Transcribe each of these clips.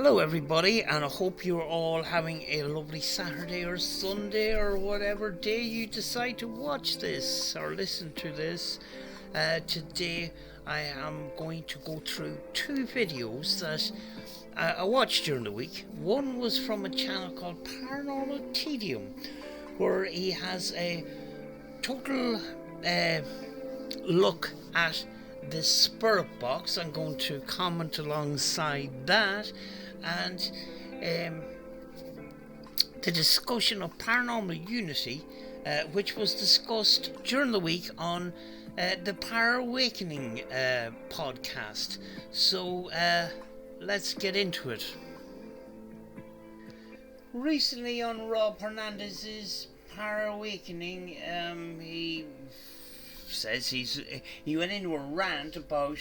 Hello everybody, and I hope you're all having a lovely Saturday or Sunday or whatever day you decide to watch this or listen to this. Today I am going to go through two videos that I watched during the week. One was from a channel called Paranormal TEDIUM, where he has a total look at the spirit box. I'm going to comment alongside that, and the discussion of paranormal unity, which was discussed during the week on the Parawakening podcast. So let's get into it. Recently on Rob Hernandez's Parawakening, he says he went into a rant about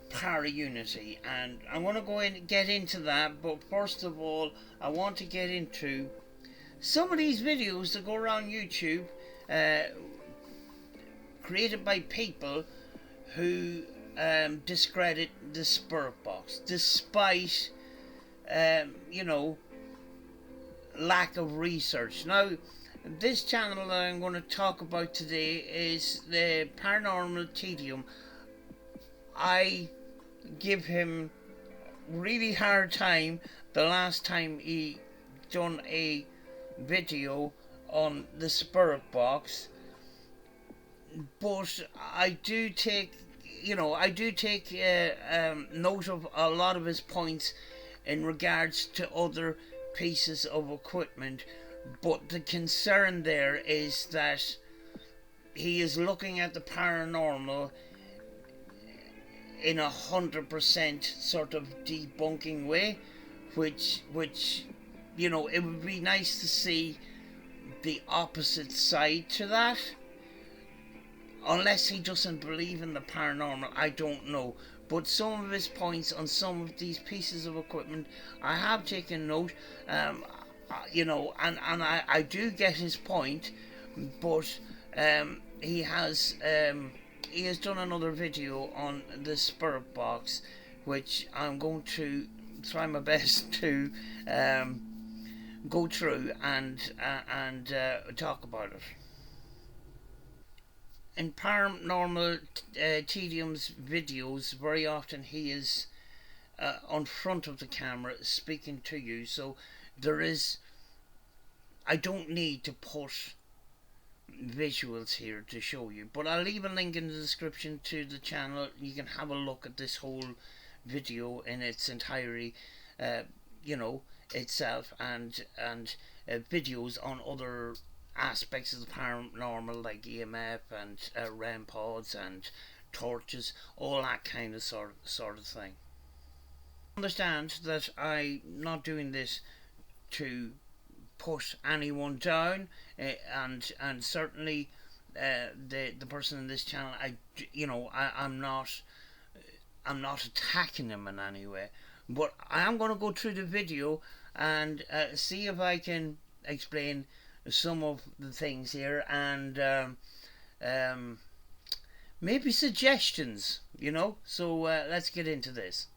Paraunity, and I'm going to go in and get into that, but first of all I want to get into some of these videos that go around YouTube, created by people who discredit the spirit box despite lack of research. Now, this channel that I'm going to talk about today is the Paranormal TEDIUM. I give him really hard time the last time he done a video on the spirit box, but I do take note of a lot of his points in regards to other pieces of equipment. But the concern there is that he is looking at the paranormal in 100% sort of debunking way, which it would be nice to see the opposite side to that. Unless he doesn't believe in the paranormal, I don't know. But some of his points on some of these pieces of equipment, I have taken note. And I do get his point, but he has done another video on the spirit box, which I'm going to try my best to go through and talk about it. In Paranormal TEDIUM's videos, very often he is on front of the camera speaking to you, so I don't need to put visuals here to show you, but I'll leave a link in the description to the channel. You can have a look at this whole video in its entirety, itself, and videos on other aspects of the paranormal, like EMF and REM pods and torches, all that kind of sort of thing. Understand that I'm not doing this to put anyone down, and certainly the person in this channel, I'm not attacking them in any way, but I am going to go through the video and see if I can explain some of the things here, and maybe suggestions, so let's get into this.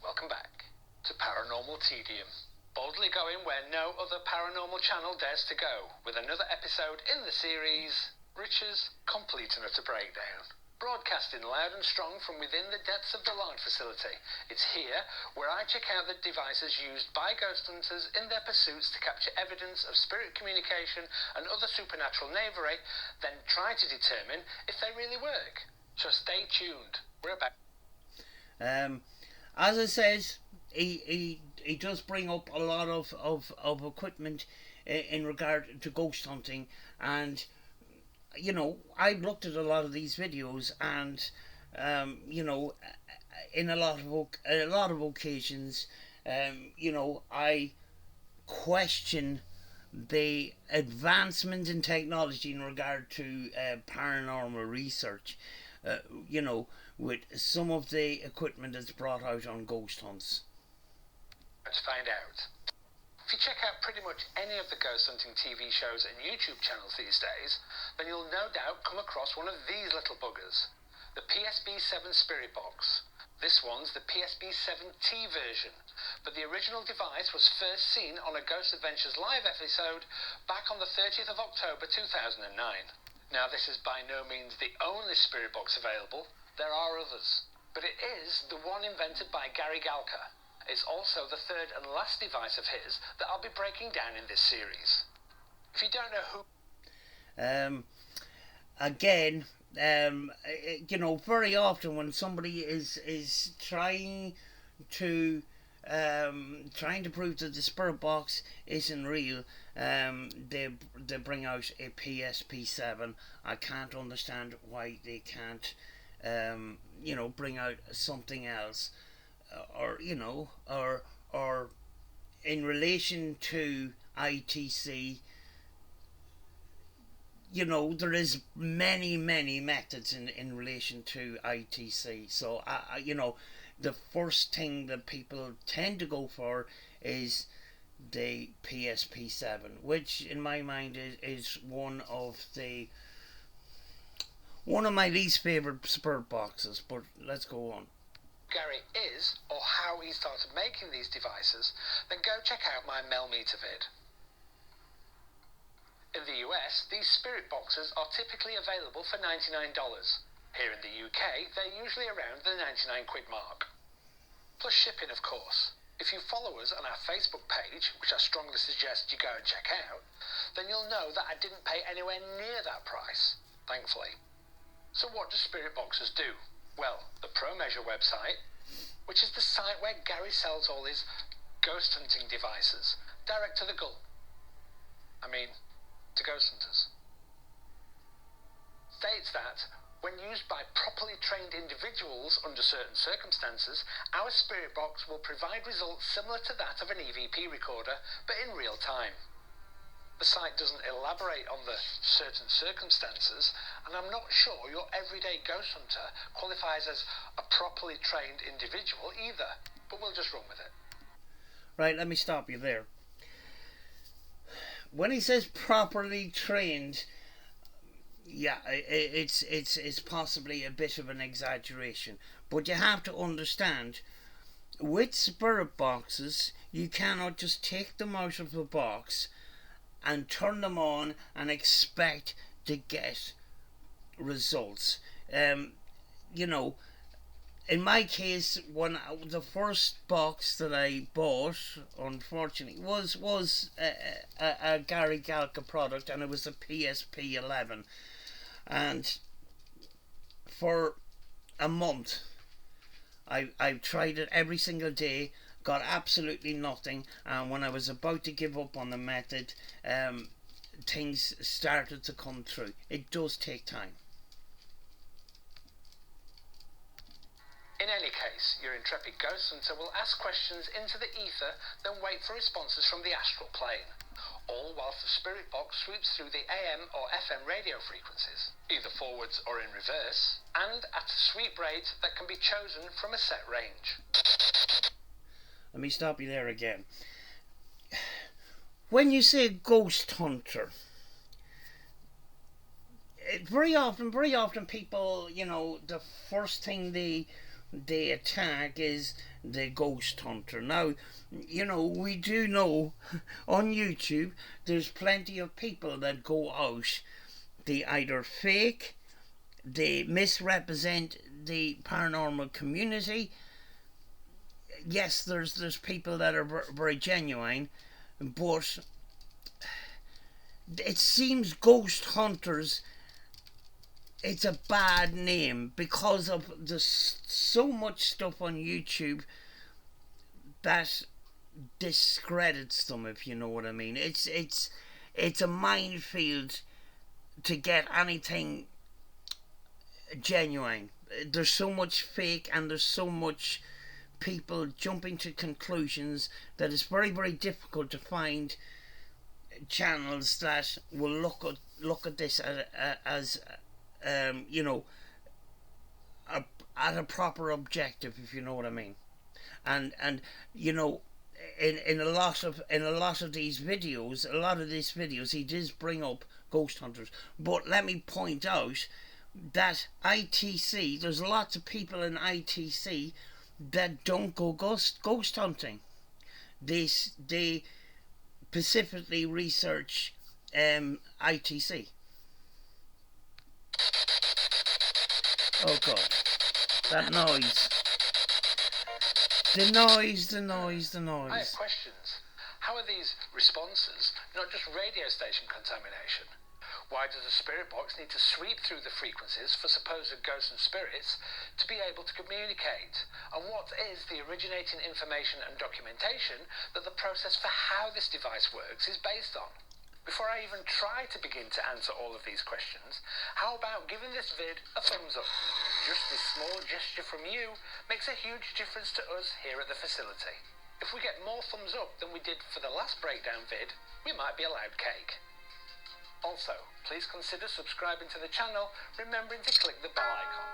Welcome back to Paranormal TEDIUM, boldly going where no other paranormal channel dares to go, with another episode in the series, Rich's Complete and Utter Breakdown. Broadcasting loud and strong from within the depths of the LOUGH facility. It's here where I check out the devices used by ghost hunters in their pursuits to capture evidence of spirit communication and other supernatural knavery, then try to determine if they really work. So stay tuned. We're about... As I said, he does bring up a lot of equipment in regard to ghost hunting, and I've looked at a lot of these videos, and in a lot of occasions, I question the advancement in technology in regard to paranormal research. With some of the equipment that's brought out on ghost hunts. Let's find out. If you check out pretty much any of the ghost hunting TV shows and YouTube channels these days, then you'll no doubt come across one of these little buggers. The PSB-7 Spirit Box. This one's the PSP-7T version, but the original device was first seen on a Ghost Adventures live episode back on the 30th of October 2009. Now, this is by no means the only spirit box available. There are others, but it is the one invented by Gary Galka. It's also the third and last device of his that I'll be breaking down in this series. If you don't know who... Again, you know, very often when somebody is trying to prove that the spirit box isn't real, they bring out a PSP-7. I can't understand why they can't, you know, bring out something else, or you know, or in relation to ITC. You know, there is many methods in relation to ITC. So I you know, the first thing that people tend to go for is the PSP-7, which in my mind is one of my least favourite spirit boxes. But let's go on. Gary is, or how he started making these devices, then go check out my Melmeter vid. In the US, these spirit boxes are typically available for $99. Here in the UK, they're usually around the 99 quid mark. Plus shipping, of course. If you follow us on our Facebook page, which I strongly suggest you go and check out, then you'll know that I didn't pay anywhere near that price, thankfully. So what do spirit boxes do? Well, the ProMeasure website, which is the site where Gary sells all his ghost hunting devices, direct to the gull. To ghost hunters. States that, when used by properly trained individuals under certain circumstances, our spirit box will provide results similar to that of an EVP recorder, but in real time. The site doesn't elaborate on the certain circumstances, and I'm not sure your everyday ghost hunter qualifies as a properly trained individual either, but we'll just run with it. Right, let me stop you there. When he says properly trained, yeah, it's possibly a bit of an exaggeration. But you have to understand, with spirit boxes, you cannot just take them out of the box and turn them on and expect to get results. You know, in my case, the first box that I bought, unfortunately, was a Gary Galka product, and it was a PSP-11. And for a month, I tried it every single day, got absolutely nothing, and when I was about to give up on the method, things started to come through. It does take time. In any case, your intrepid ghost hunter will ask questions into the ether, then wait for responses from the astral plane, all whilst the spirit box sweeps through the AM or FM radio frequencies, either forwards or in reverse, and at a sweep rate that can be chosen from a set range. Let me stop you there again. When you say ghost hunter, very often people, you know, the first thing they attack is the ghost hunter. Now, you know, we do know on YouTube there's plenty of people that go out, they either fake, they misrepresent the paranormal community. Yes, there's people that are very genuine, but it seems ghost hunters, it's a bad name because of so much stuff on YouTube that discredits them, if you know what I mean. It's a minefield to get anything genuine. There's so much fake, and there's so much people jumping to conclusions that it's very difficult to find channels that will look at this as you know, at a proper objective, if you know what I mean. And you know, in a lot of these videos, he does bring up ghost hunters. But let me point out that ITC, there's lots of people in ITC that don't go ghost hunting. They specifically research ITC. Oh God, that noise. The noise. I have questions. How are these responses not just radio station contamination? Why does the spirit box need to sweep through the frequencies for supposed ghosts and spirits to be able to communicate? And what is the originating information and documentation that the process for how this device works is based on? Before I even try to begin to answer all of these questions, how about giving this vid a thumbs up? Just this small gesture from you makes a huge difference to us here at the facility. If we get more thumbs up than we did for the last breakdown vid, we might be allowed cake. Also, please consider subscribing to the channel, remembering to click the bell icon.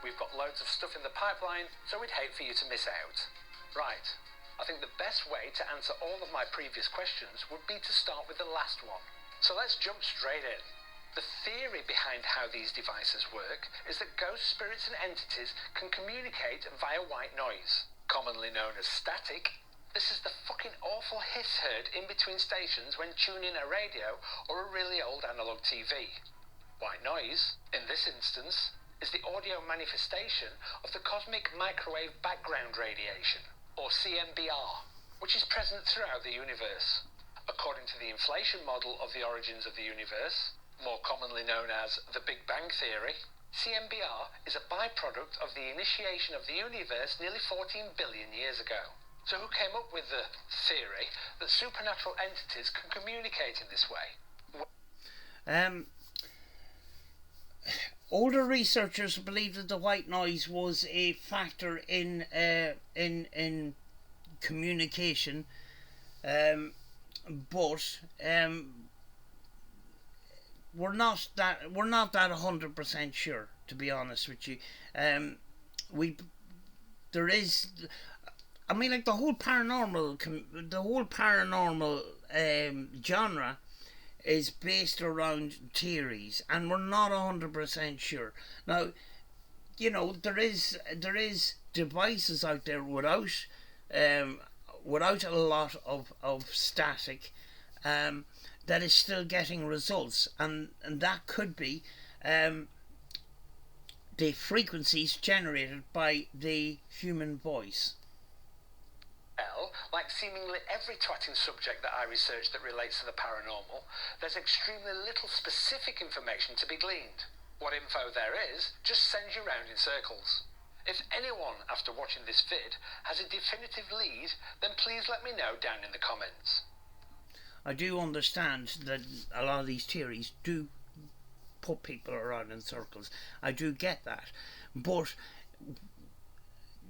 We've got loads of stuff in the pipeline, so we'd hate for you to miss out. Right, I think the best way to answer all of my previous questions would be to start with the last one. So let's jump straight in. The theory behind how these devices work is that ghost spirits and entities can communicate via white noise, commonly known as static. This is the fucking awful hiss heard in between stations when tuning a radio or a really old analog TV. White noise, in this instance, is the audio manifestation of the cosmic microwave background radiation, or CMBR, which is present throughout the universe. According to the inflation model of the origins of the universe, more commonly known as the Big Bang Theory, CMBR is a byproduct of the initiation of the universe nearly 14 billion years ago. So who came up with the theory that supernatural entities can communicate in this way? Older researchers believe that the white noise was a factor in communication, but we're not that 100% sure, to be honest with you. There is. I mean, like the whole paranormal genre is based around theories, and we're not 100% sure. Now, you know, there is devices out there without a lot of static, that is still getting results, and that could be the frequencies generated by the human voice. Like seemingly every twatting subject that I research that relates to the paranormal, there's extremely little specific information to be gleaned. What info there is just sends you round in circles. If anyone, after watching this vid, has a definitive lead, then please let me know down in the comments. I do understand that a lot of these theories do put people around in circles. I do get that. But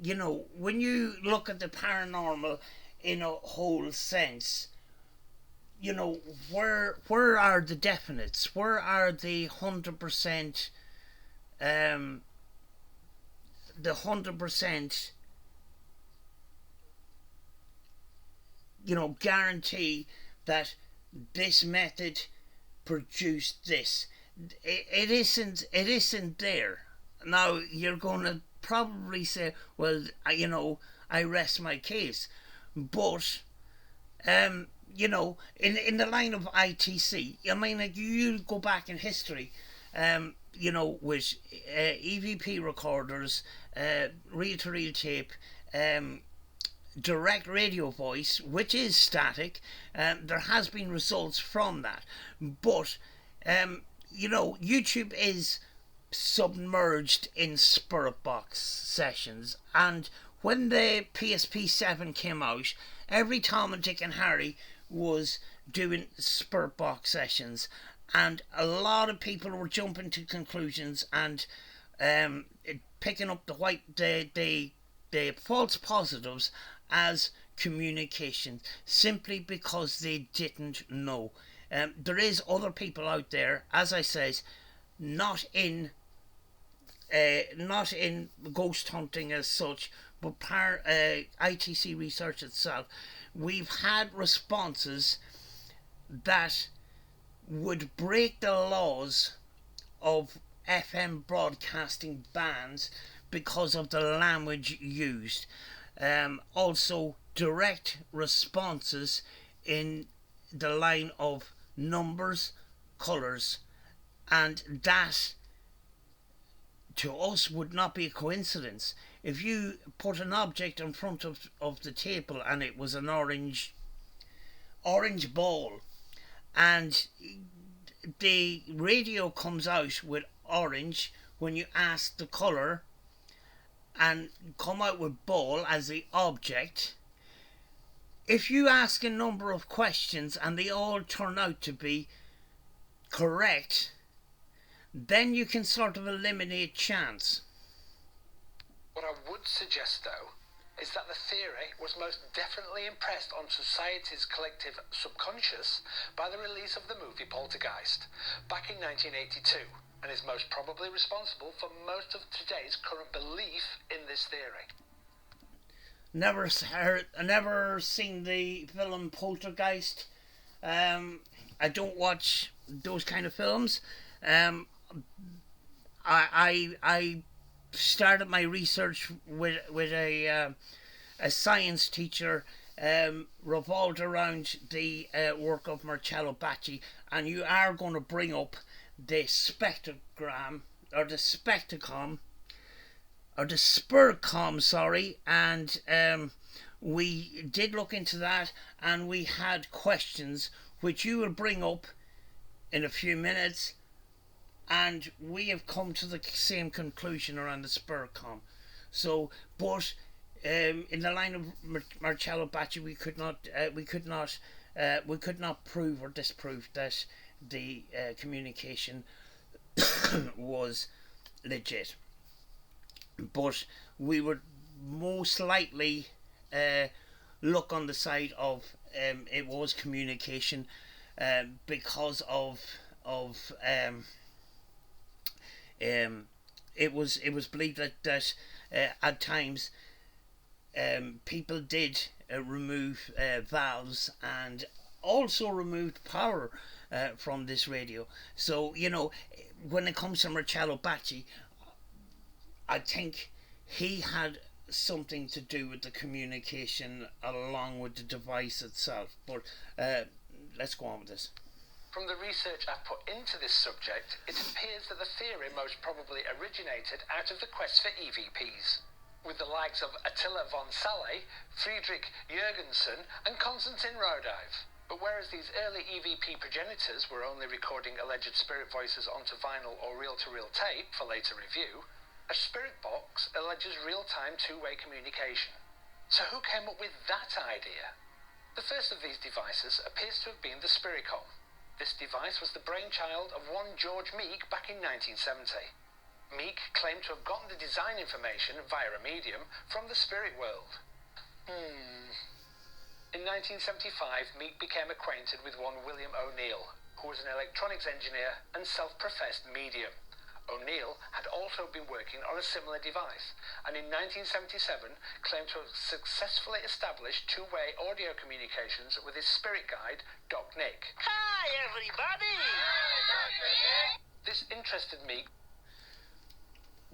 you know, when you look at the paranormal in a whole sense, you know, where are the definites? Where are the 100%? The 100%, you know, guarantee that this method produced this. It isn't there. Now you're going to probably say, well, you know, I rest my case, but you know, in the line of ITC, I mean, like, you go back in history, you know, with EVP recorders, reel-to-reel tape, direct radio voice, which is static. There has been results from that, but you know, YouTube is submerged in spirit box sessions, and when the PSP-7 came out, every Tom and Dick and Harry was doing spirit box sessions, and a lot of people were jumping to conclusions and picking up the false positives as communication, simply because they didn't know. There is other people out there, as I says, not in ghost hunting as such, but ITC research itself. We've had responses that would break the laws of FM broadcasting bans, because of the language used. Also, direct responses in the line of numbers, colours, and that to us would not be a coincidence. If you put an object in front of the table and it was an orange ball, and the radio comes out with orange when you ask the colour and come out with ball as the object, if you ask a number of questions and they all turn out to be correct, then you can sort of eliminate chance. What I would suggest, though, is that the theory was most definitely impressed on society's collective subconscious by the release of the movie Poltergeist back in 1982, and is most probably responsible for most of today's current belief in this theory. Never seen the film Poltergeist. I don't watch those kind of films. I started my research with a science teacher revolved around the work of Marcello Bacci, and you are going to bring up the spectrogram or the spectrocom or the spiricom, sorry, and we did look into that, and we had questions which you will bring up in a few minutes, and we have come to the same conclusion around the spiricom. So, but in the line of Marcello Bacci, we could not prove or disprove that the communication was legit. But we would most likely look on the side of it was communication because of it was believed that at times people did remove valves and also removed power from this radio. So, you know, when it comes to Marcello Bacci, I think he had something to do with the communication along with the device itself. But let's go on with this. From the research I've put into this subject, it appears that the theory most probably originated out of the quest for EVPs, with the likes of Attila von Saleh, Friedrich Jürgensen and Konstantin Rodive. But whereas these early EVP progenitors were only recording alleged spirit voices onto vinyl or reel-to-reel tape for later review, a spirit box alleges real-time two-way communication. So who came up with that idea? The first of these devices appears to have been the Spiricom. This device was the brainchild of one George Meek back in 1970. Meek claimed to have gotten the design information via a medium from the spirit world. In 1975, Meek became acquainted with one William O'Neill, who was an electronics engineer and self-professed medium. O'Neill had also been working on a similar device, and in 1977 claimed to have successfully established two-way audio communications with his spirit guide, Doc Nick. Hi, everybody! Hi, Dr. Nick! This interested Meek.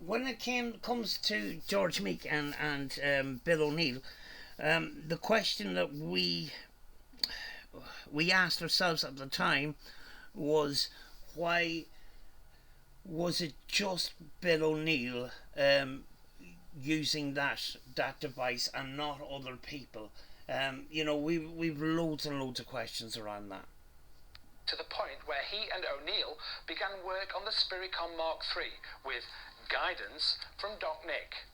When it comes to George Meek and Bill O'Neill, the question that we asked ourselves at the time was, why was it just Bill O'Neill using that device and not other people? You know, we've loads and loads of questions around that. To the point where he and O'Neill began work on the Spiricom Mark III with guidance from Doc Nick.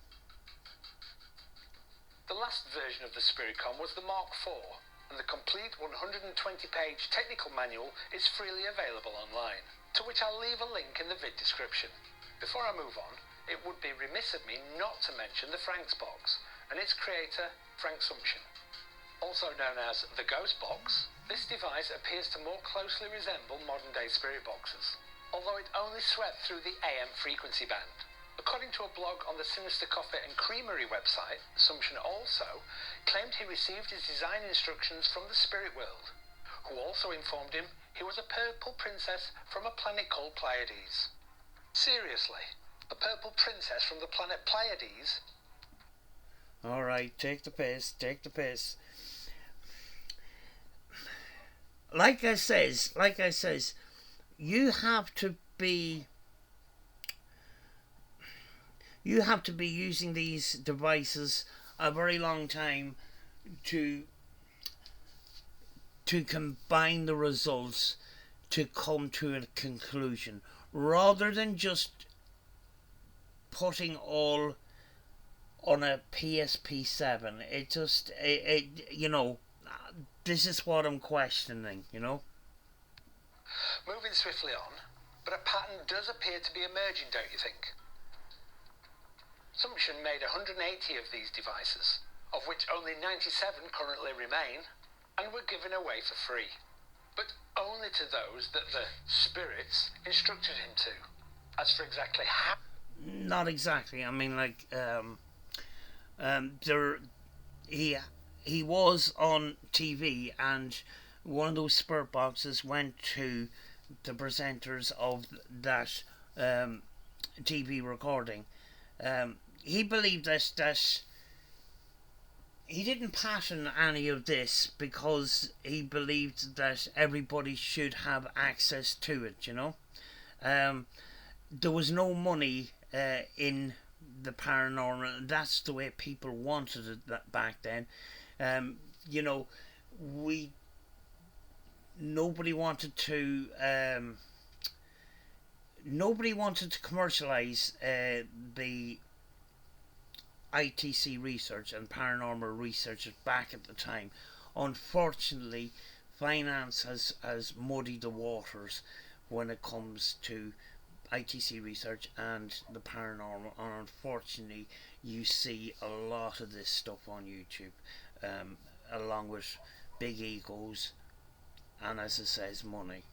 The last version of the Spiricom was the Mark IV, and the complete 120-page technical manual is freely available online, to which I'll leave a link in the vid description. Before I move on, it would be remiss of me not to mention the Frank's box and its creator, Frank Sumption. Also known as the Ghost Box, this device appears to more closely resemble modern-day spirit boxes, although it only swept through the AM frequency band. According to a blog on the Sinister Coffee and Creamery website, Sumption also claimed he received his design instructions from the spirit world, who also informed him he was a purple princess from a planet called Pleiades. Seriously, A purple princess from the planet Pleiades? Alright, take the piss. Like I says, you have to be using these devices a very long time to combine the results to come to a conclusion, rather than just putting all on a PSP7. This is what I'm questioning, Moving swiftly on, but a pattern does appear to be emerging, don't you think? Sumption made 180 of these devices, of which only 97 currently remain, and were given away for free. But only to those that the spirits instructed him to. As for exactly how... Not exactly. I mean, like, he was on TV, and one of those spirit boxes went to the presenters of that TV recording. He believed that he didn't pattern any of this because he believed that everybody should have access to it, there was no money in the paranormal. That's the way people wanted it back then. Nobody wanted to commercialize the ITC research and paranormal research back at the time. Unfortunately, finance has muddied the waters when it comes to ITC research and the paranormal, and unfortunately you see a lot of this stuff on YouTube, along with big egos and, as it says, money.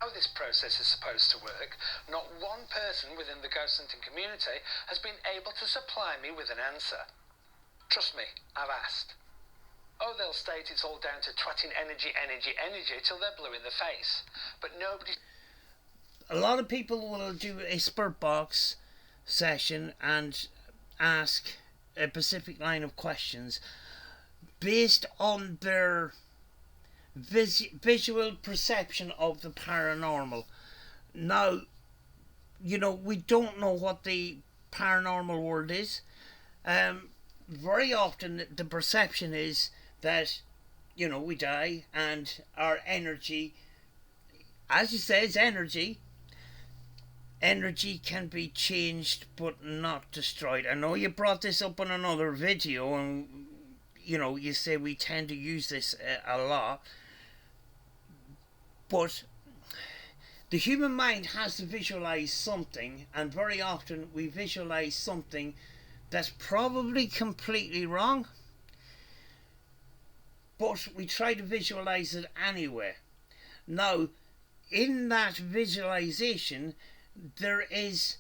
How this process is supposed to work, not one person within the ghost hunting community has been able to supply me with an answer. Trust me, I've asked. Oh, they'll state it's all down to twatting energy till they're blue in the face, but nobody... A lot of people will do a spirit box session and ask a specific line of questions based on their visual perception of the paranormal. Now, we don't know what the paranormal world is. Very often the perception is that, we die and our energy, as you say, is energy. Energy can be changed but not destroyed. I know you brought this up in another video, and you say we tend to use this a lot, but the human mind has to visualize something, and very often we visualize something that's probably completely wrong, but we try to visualize it anyway. Now, in that visualization, there is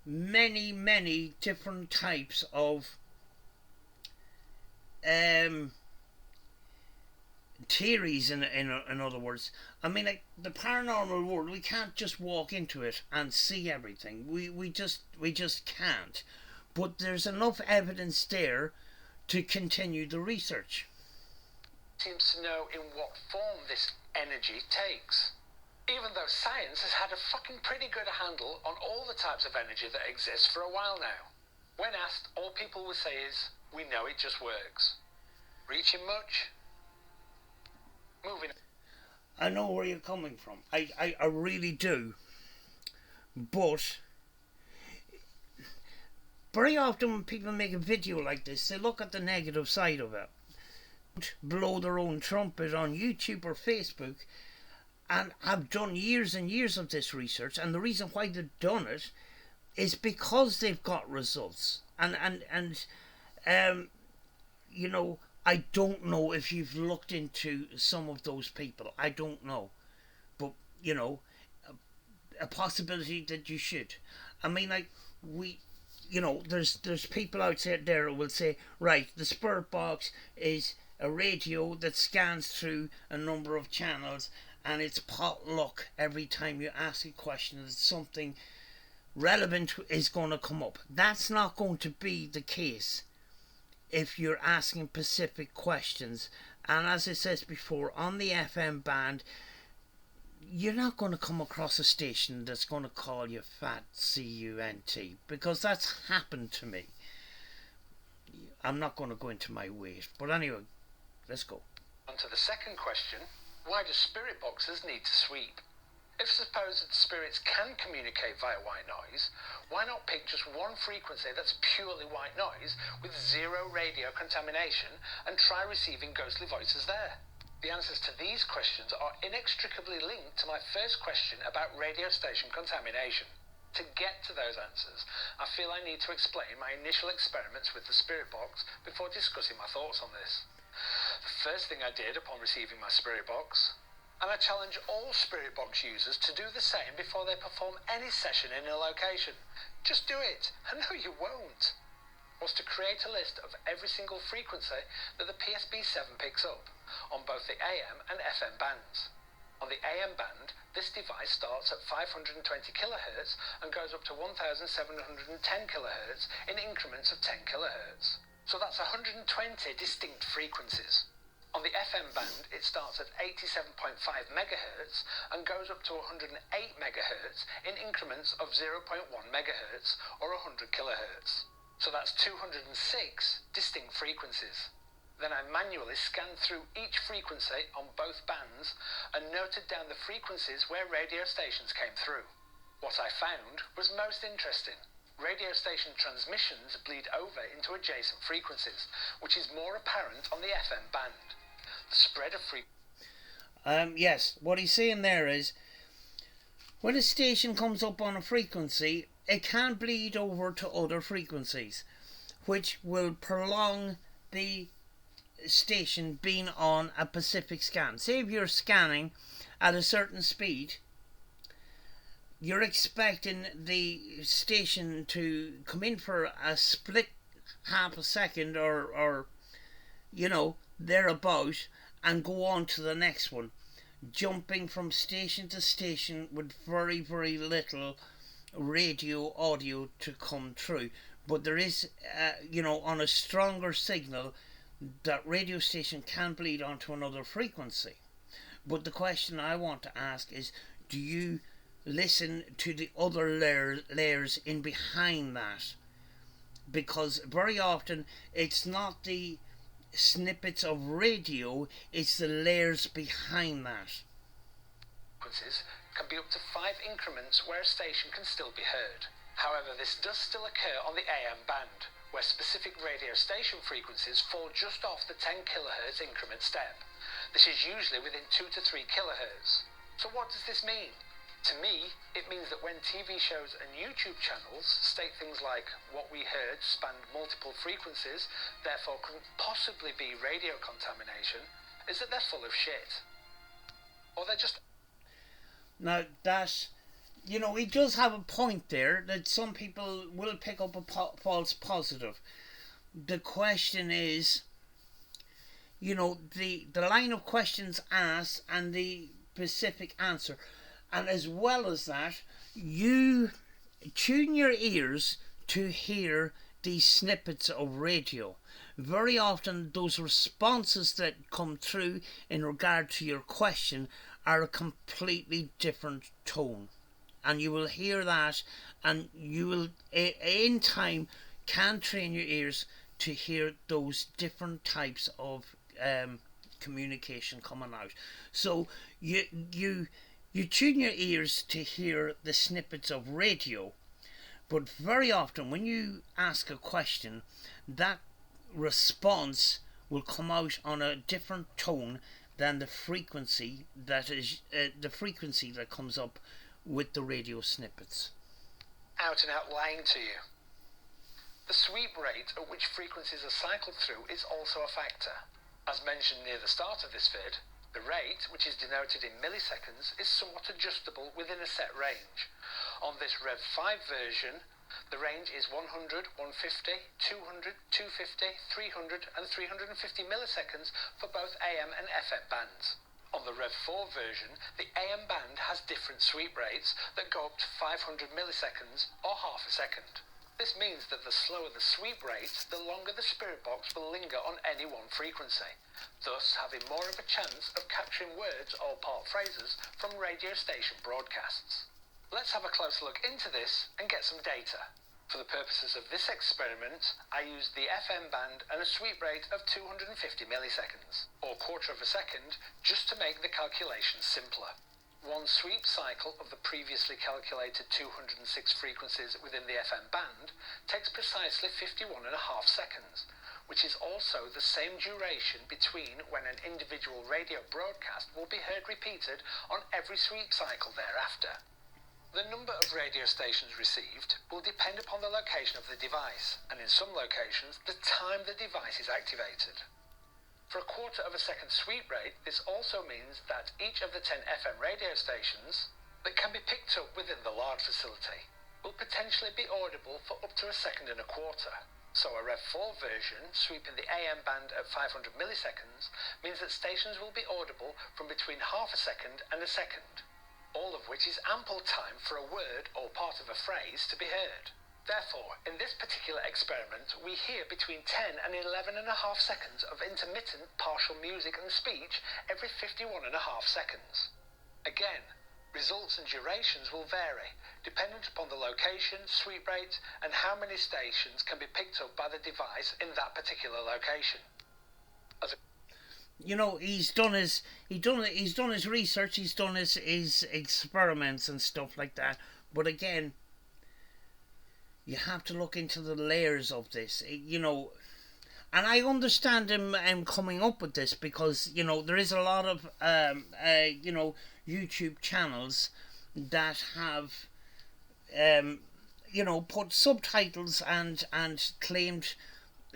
many different types of theories, in other words. I mean, like, the paranormal world, we can't just walk into it and see everything. We just can't. But there's enough evidence there to continue the research. Seems to know in what form this energy takes. Even though science has had a fucking pretty good handle on all the types of energy that exist for a while now. When asked, all people will say is, we know it just works. Reaching much? Moving. I know where you're coming from. I really do. But very often when people make a video like this, they look at the negative side of it. Blow their own trumpet on YouTube or Facebook, and have done years and years of this research, and the reason why they've done it is because they've got results. And I don't know if you've looked into some of those people. I don't know, but a possibility that you should. I mean, like, there's people out there who will say, right, the spirit box is a radio that scans through a number of channels, and it's pot luck every time you ask a question. It's something relevant is going to come up. That's not going to be the case if you're asking specific questions. And as it says before, on the FM band, you're not going to come across a station that's going to call you fat, C-U-N-T, because that's happened to me. I'm not going to go into my weight, but anyway, let's go. On to the second question: why do spirit boxes need to sweep? If supposed spirits can communicate via white noise, why not pick just one frequency that's purely white noise with zero radio contamination and try receiving ghostly voices there? The answers to these questions are inextricably linked to my first question about radio station contamination. To get to those answers, I feel I need to explain my initial experiments with the spirit box before discussing my thoughts on this. The first thing I did upon receiving my spirit box, and I challenge all spirit box users to do the same before they perform any session in a location. Just do it. I know you won't. Was to create a list of every single frequency that the PSB7 picks up on both the AM and FM bands. On the AM band, this device starts at 520 kHz and goes up to 1710 kHz in increments of 10 kHz. So that's 120 distinct frequencies. On the FM band, it starts at 87.5 MHz and goes up to 108 MHz in increments of 0.1 MHz or 100 kHz. So that's 206 distinct frequencies. Then I manually scanned through each frequency on both bands and noted down the frequencies where radio stations came through. What I found was most interesting. Radio station transmissions bleed over into adjacent frequencies, which is more apparent on the FM band. The spread of yes, what he's saying there is, when a station comes up on a frequency, it can bleed over to other frequencies, which will prolong the station being on a specific scan. Say if you're scanning at a certain speed, you're expecting the station to come in for a split half a second or you know, thereabout, and go on to the next one, jumping from station to station with very, very little radio audio to come through. But there is, you know, on a stronger signal, that radio station can bleed onto another frequency. But the question I want to ask is, do you listen to the other layers in behind that? Because very often it's not the snippets of radio, it's the layers behind that. Frequencies can be up to 5 increments where a station can still be heard. However, this does still occur on the AM band, where specific radio station frequencies fall just off the 10 kHz increment step. This is usually within 2 to 3 kHz. So what does this mean? To me, it means that when TV shows and YouTube channels state things like what we heard spanned multiple frequencies, therefore couldn't possibly be radio contamination, is that they're full of shit. Or they're just... Now that, you know, he does have a point there, that some people will pick up a false positive. The question is, you know, the line of questions asked and the specific answer. And as well as that, you tune your ears to hear these snippets of radio. Very often those responses that come through in regard to your question are a completely different tone. And you will hear that, and you will in time can train your ears to hear those different types of communication coming out. So you tune your ears to hear the snippets of radio, but very often when you ask a question, that response will come out on a different tone than the frequency that comes up with the radio snippets. Out and out lying to you. The sweep rate at which frequencies are cycled through is also a factor. As mentioned near the start of this vid, the rate, which is denoted in milliseconds, is somewhat adjustable within a set range. On this Rev 5 version, the range is 100, 150, 200, 250, 300 and 350 milliseconds for both AM and FM bands. On the Rev 4 version, the AM band has different sweep rates that go up to 500 milliseconds or half a second. This means that the slower the sweep rate, the longer the spirit box will linger on any one frequency, thus having more of a chance of capturing words or part phrases from radio station broadcasts. Let's have a closer look into this and get some data. For the purposes of this experiment, I used the FM band and a sweep rate of 250 milliseconds, or quarter of a second, just to make the calculation simpler. One sweep cycle of the previously calculated 206 frequencies within the FM band takes precisely 51.5 seconds, which is also the same duration between when an individual radio broadcast will be heard repeated on every sweep cycle thereafter. The number of radio stations received will depend upon the location of the device, and in some locations, the time the device is activated. For a quarter of a second sweep rate, this also means that each of the 10 FM radio stations that can be picked up within the LOUGH facility will potentially be audible for up to a second and a quarter. So a Rev 4 version, sweeping the AM band at 500 milliseconds, means that stations will be audible from between half a second and a second, all of which is ample time for a word or part of a phrase to be heard. Therefore, in this particular experiment, we hear between 10 and 11.5 seconds of intermittent partial music and speech every 51.5 seconds. Again, results and durations will vary, dependent upon the location, sweep rate, and how many stations can be picked up by the device in that particular location. He's done his research, he's done his experiments and stuff like that. But again, you have to look into the layers of this, and I understand him coming up with this because, there is a lot of, YouTube channels that have, put subtitles and claimed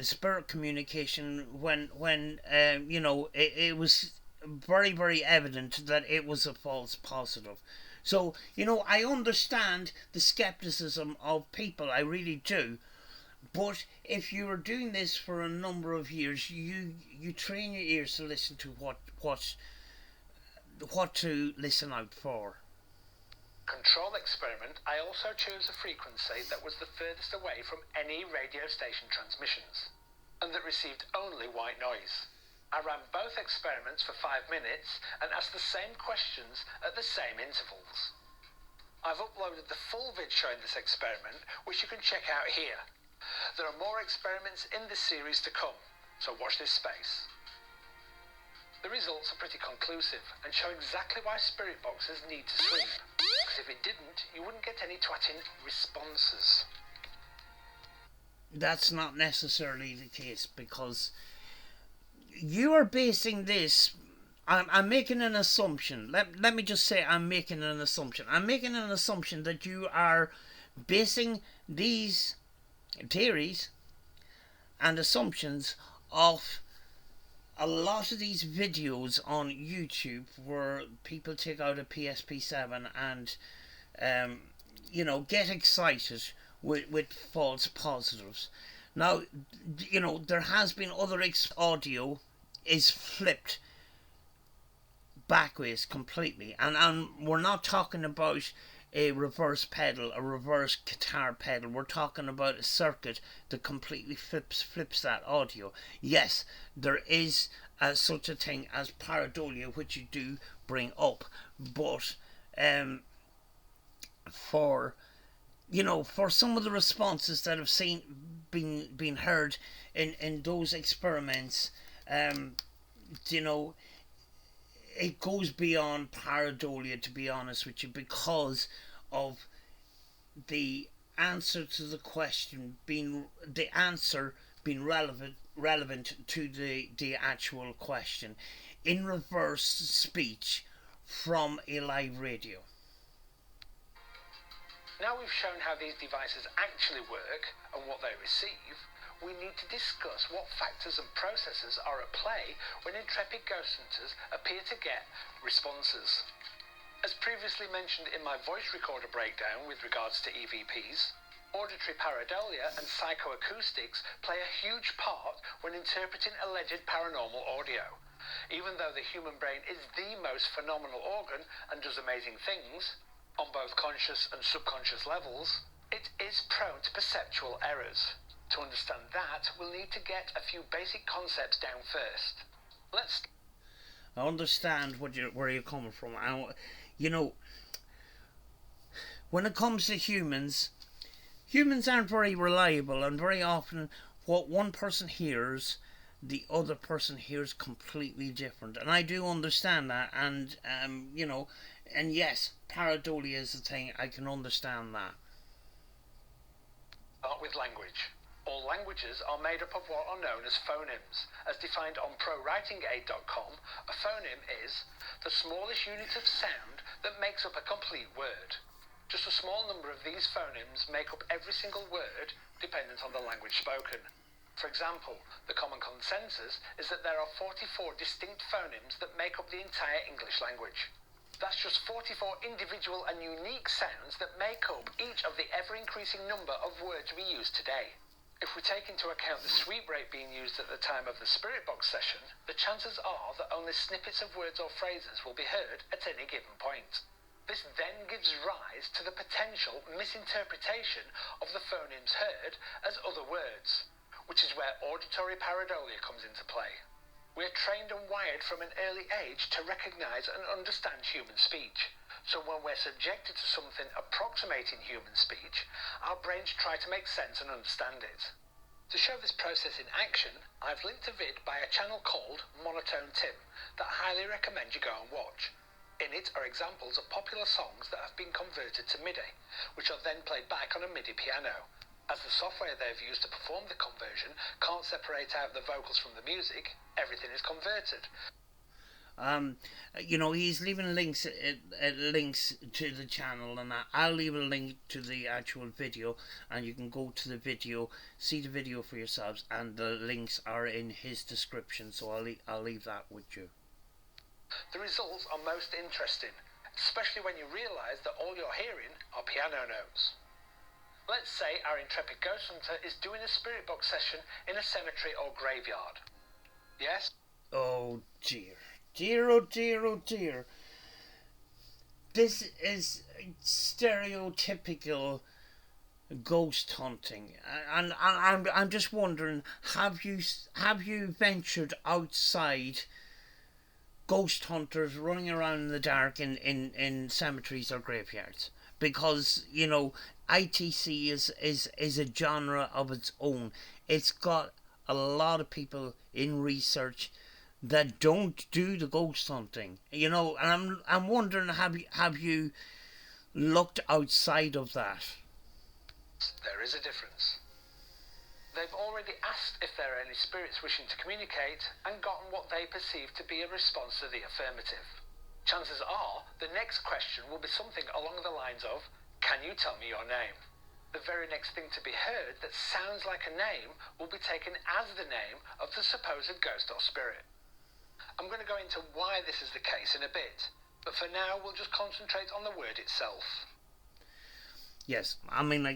spirit communication when it was very, very evident that it was a false positive. So, I understand the skepticism of people, I really do. But if you are doing this for a number of years, you train your ears to listen to what to listen out for. Control experiment, I also chose a frequency that was the furthest away from any radio station transmissions, and that received only white noise. I ran both experiments for 5 minutes and asked the same questions at the same intervals. I've uploaded the full vid showing this experiment, which you can check out here. There are more experiments in this series to come, so watch this space. The results are pretty conclusive and show exactly why spirit boxes need to sweep, because if it didn't, you wouldn't get any twatting responses. That's not necessarily the case, because you are basing this. I'm making an assumption. Let me just say I'm making an assumption. I'm making an assumption that you are basing these theories and assumptions off a lot of these videos on YouTube where people take out a PSP7 and get excited with false positives. Now, there has been other audio is flipped backwards completely, and we're not talking about a reverse pedal, a reverse guitar pedal. We're talking about a circuit that completely flips that audio. Yes, there is such a thing as pareidolia, which you do bring up, but for some of the responses that have been heard in those experiments, it goes beyond pareidolia, to be honest with you, because of the answer to the question being relevant to the actual question in reverse speech from a live radio. Now we've shown how these devices actually work and what they receive, we need to discuss what factors and processes are at play when intrepid ghost hunters appear to get responses. As previously mentioned in my voice recorder breakdown with regards to EVPs, auditory pareidolia and psychoacoustics play a huge part when interpreting alleged paranormal audio. Even though the human brain is the most phenomenal organ and does amazing things, on both conscious and subconscious levels, it is prone to perceptual errors. To understand that, we'll need to get a few basic concepts down first. I understand where you're coming from. When it comes to humans aren't very reliable, and very often what one person hears, the other person hears completely different. And I do understand that, and and yes, pareidolia is the thing. I can understand that. Start with language. All languages are made up of what are known as phonemes. As defined on ProWritingAid.com, a phoneme is the smallest unit of sound that makes up a complete word. Just a small number of these phonemes make up every single word, dependent on the language spoken. For example, the common consensus is that there are 44 distinct phonemes that make up the entire English language. That's just 44 individual and unique sounds that make up each of the ever-increasing number of words we use today. If we take into account the sweep rate being used at the time of the Spirit Box session, the chances are that only snippets of words or phrases will be heard at any given point. This then gives rise to the potential misinterpretation of the phonemes heard as other words, which is where auditory pareidolia comes into play. We're trained and wired from an early age to recognise and understand human speech. So when we're subjected to something approximating human speech, our brains try to make sense and understand it. To show this process in action, I've linked a vid by a channel called Monotone Tim that I highly recommend you go and watch. In it are examples of popular songs that have been converted to MIDI, which are then played back on a MIDI piano. As the software they've used to perform the conversion can't separate out the vocals from the music, everything is converted. He's leaving links to the channel, and I'll leave a link to the actual video, and you can go to the video, see the video for yourselves, and the links are in his description, so I'll leave that with you. The results are most interesting, especially when you realise that all you're hearing are piano notes. Let's say our intrepid ghost hunter is doing a spirit box session in a cemetery or graveyard. Yes? Oh dear. Dear, oh dear, oh dear. This is stereotypical ghost hunting, and I'm just wondering, have you ventured outside ghost hunters running around in the dark in cemeteries or graveyards? Because ITC is a genre of its own. It's got a lot of people in research that don't do the ghost hunting, and I'm wondering, have you looked outside of that? There is a difference. They've already asked if there are any spirits wishing to communicate and gotten what they perceive to be a response to the affirmative. Chances are the next question will be something along the lines of, "Can you tell me your name?" The very next thing to be heard that sounds like a name will be taken as the name of the supposed ghost or spirit. I'm going to go into why this is the case in a bit, but for now we'll just concentrate on the word itself. Yes,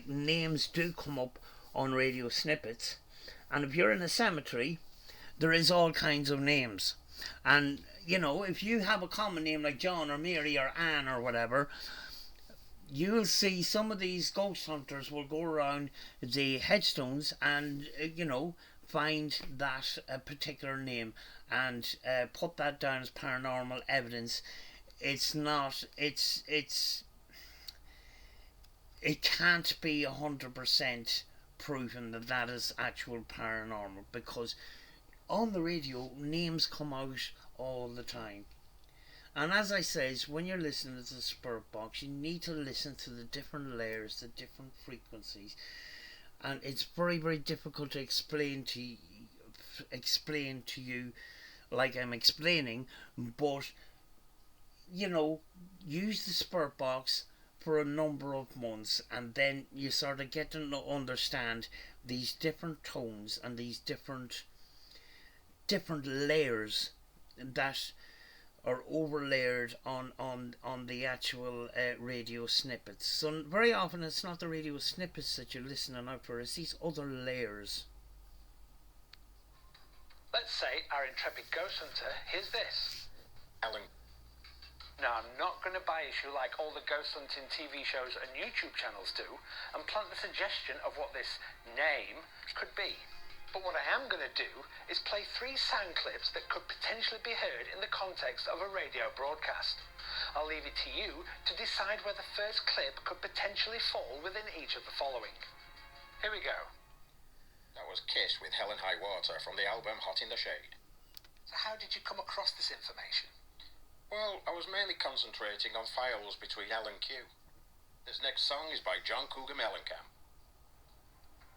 names do come up on radio snippets, and if you're in a cemetery, there is all kinds of names. And, if you have a common name like John or Mary or Anne or whatever, you'll see some of these ghost hunters will go around the headstones and, find that particular name and put that down as paranormal evidence. It can't be 100% proven that is actual paranormal, because on the radio names come out all the time. And as I says, when you're listening to the Spirit Box, you need to listen to the different layers, the different frequencies, and it's very, very difficult to explain to you like I'm explaining, but use the Spirit Box for a number of months, and then you sort of get to understand these different tones and these different layers that are overlayered on the actual radio snippets. So very often it's not the radio snippets that you're listening out for, it's these other layers. Let's say our intrepid ghost hunter hears this. Alan. Now, I'm not going to buy issue like all the ghost hunting TV shows and YouTube channels do and plant the suggestion of what this name could be. But what I am going to do is play 3 sound clips that could potentially be heard in the context of a radio broadcast. I'll leave it to you to decide where the first clip could potentially fall within each of the following. Here we go. That was Kiss with Hell and High Water from the album Hot in the Shade. So how did you come across this information? Well, I was mainly concentrating on files between L and Q. This next song is by John Cougar Mellencamp.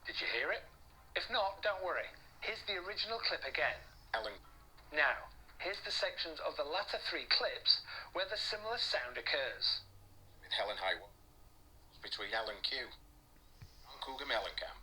Did you hear it? If not, don't worry. Here's the original clip again. Alan. Now, here's the sections of the latter 3 clips where the similar sound occurs. With Hell and High Water between L and Q. John Cougar Mellencamp.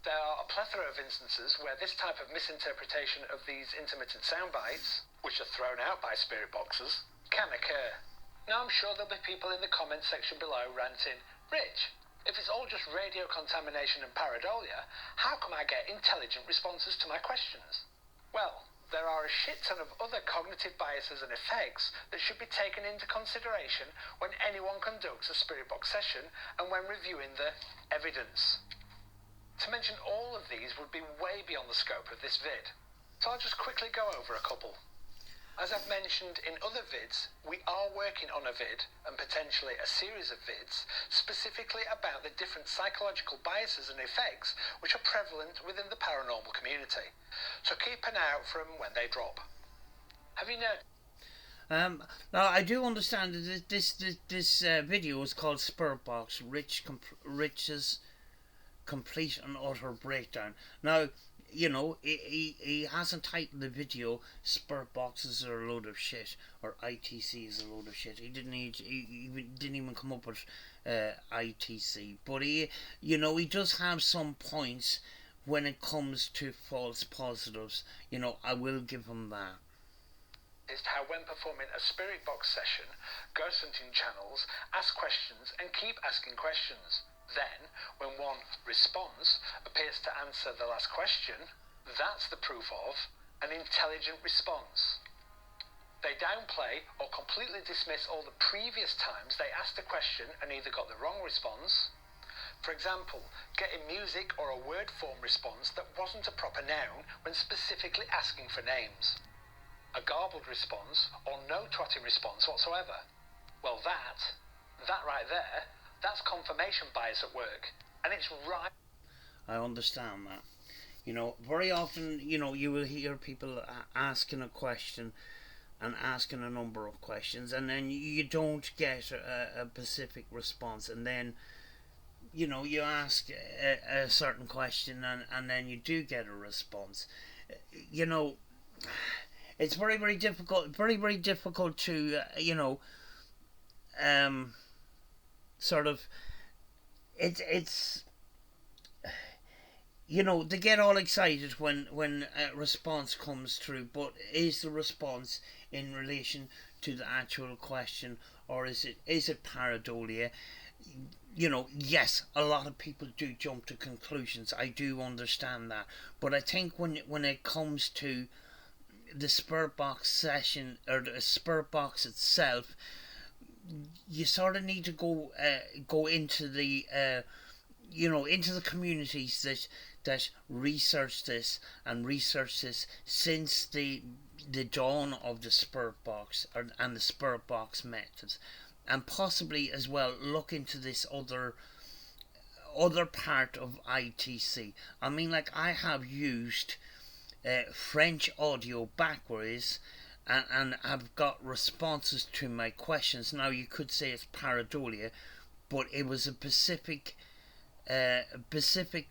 There are a plethora of instances where this type of misinterpretation of these intermittent sound bites, which are thrown out by spirit boxes, can occur. Now I'm sure there'll be people in the comment section below ranting, Rich, if it's all just radio contamination and pareidolia, how come I get intelligent responses to my questions? Well, there are a shit ton of other cognitive biases and effects that should be taken into consideration when anyone conducts a spirit box session and when reviewing the evidence. To mention all of these would be way beyond the scope of this vid, so I'll just quickly go over a couple. As I've mentioned in other vids, we are working on a vid, and potentially a series of vids, specifically about the different psychological biases and effects which are prevalent within the paranormal community. So keep an eye out for them when they drop. Have you noticed? Now I do understand that this video is called Spirit Box Rich's Complete and Utter Breakdown. Now, you know, he hasn't titled the video Spirit Boxes are a load of shit or ITC is a load of shit. He didn't even come up with ITC, but he does have some points when it comes to false positives. You know, I will give him that. Is how when performing a spirit box session, ghost hunting channels ask questions and keep asking questions. Then, when one response appears to answer the last question, that's the proof of an intelligent response. They downplay or completely dismiss all the previous times they asked a question and either got the wrong response. For example, getting music or a word form response that wasn't a proper noun when specifically asking for names. A garbled response or no twatting response whatsoever. Well, that right there, that's confirmation bias at work, and it's right. I understand that. You know, very often, you know, you will hear people asking a question and asking a number of questions, and then you don't get a specific response, and then, you know, you ask a certain question, and then you do get a response. You know, it's very, very difficult to, you know, sort of, it's you know, they get all excited when a response comes through, but is the response in relation to the actual question, or is it pareidolia? You know, yes, a lot of people do jump to conclusions. I do understand that, but I think when it comes to the spirit box session or the spirit box itself, you sort of need to go into the into the communities that research this since the dawn of the spirit box and the spirit box methods, and possibly as well look into this other part of ITC. I mean, like, I have used French audio backwards, and I've got responses to my questions. Now, you could say it's pareidolia, but it was a specific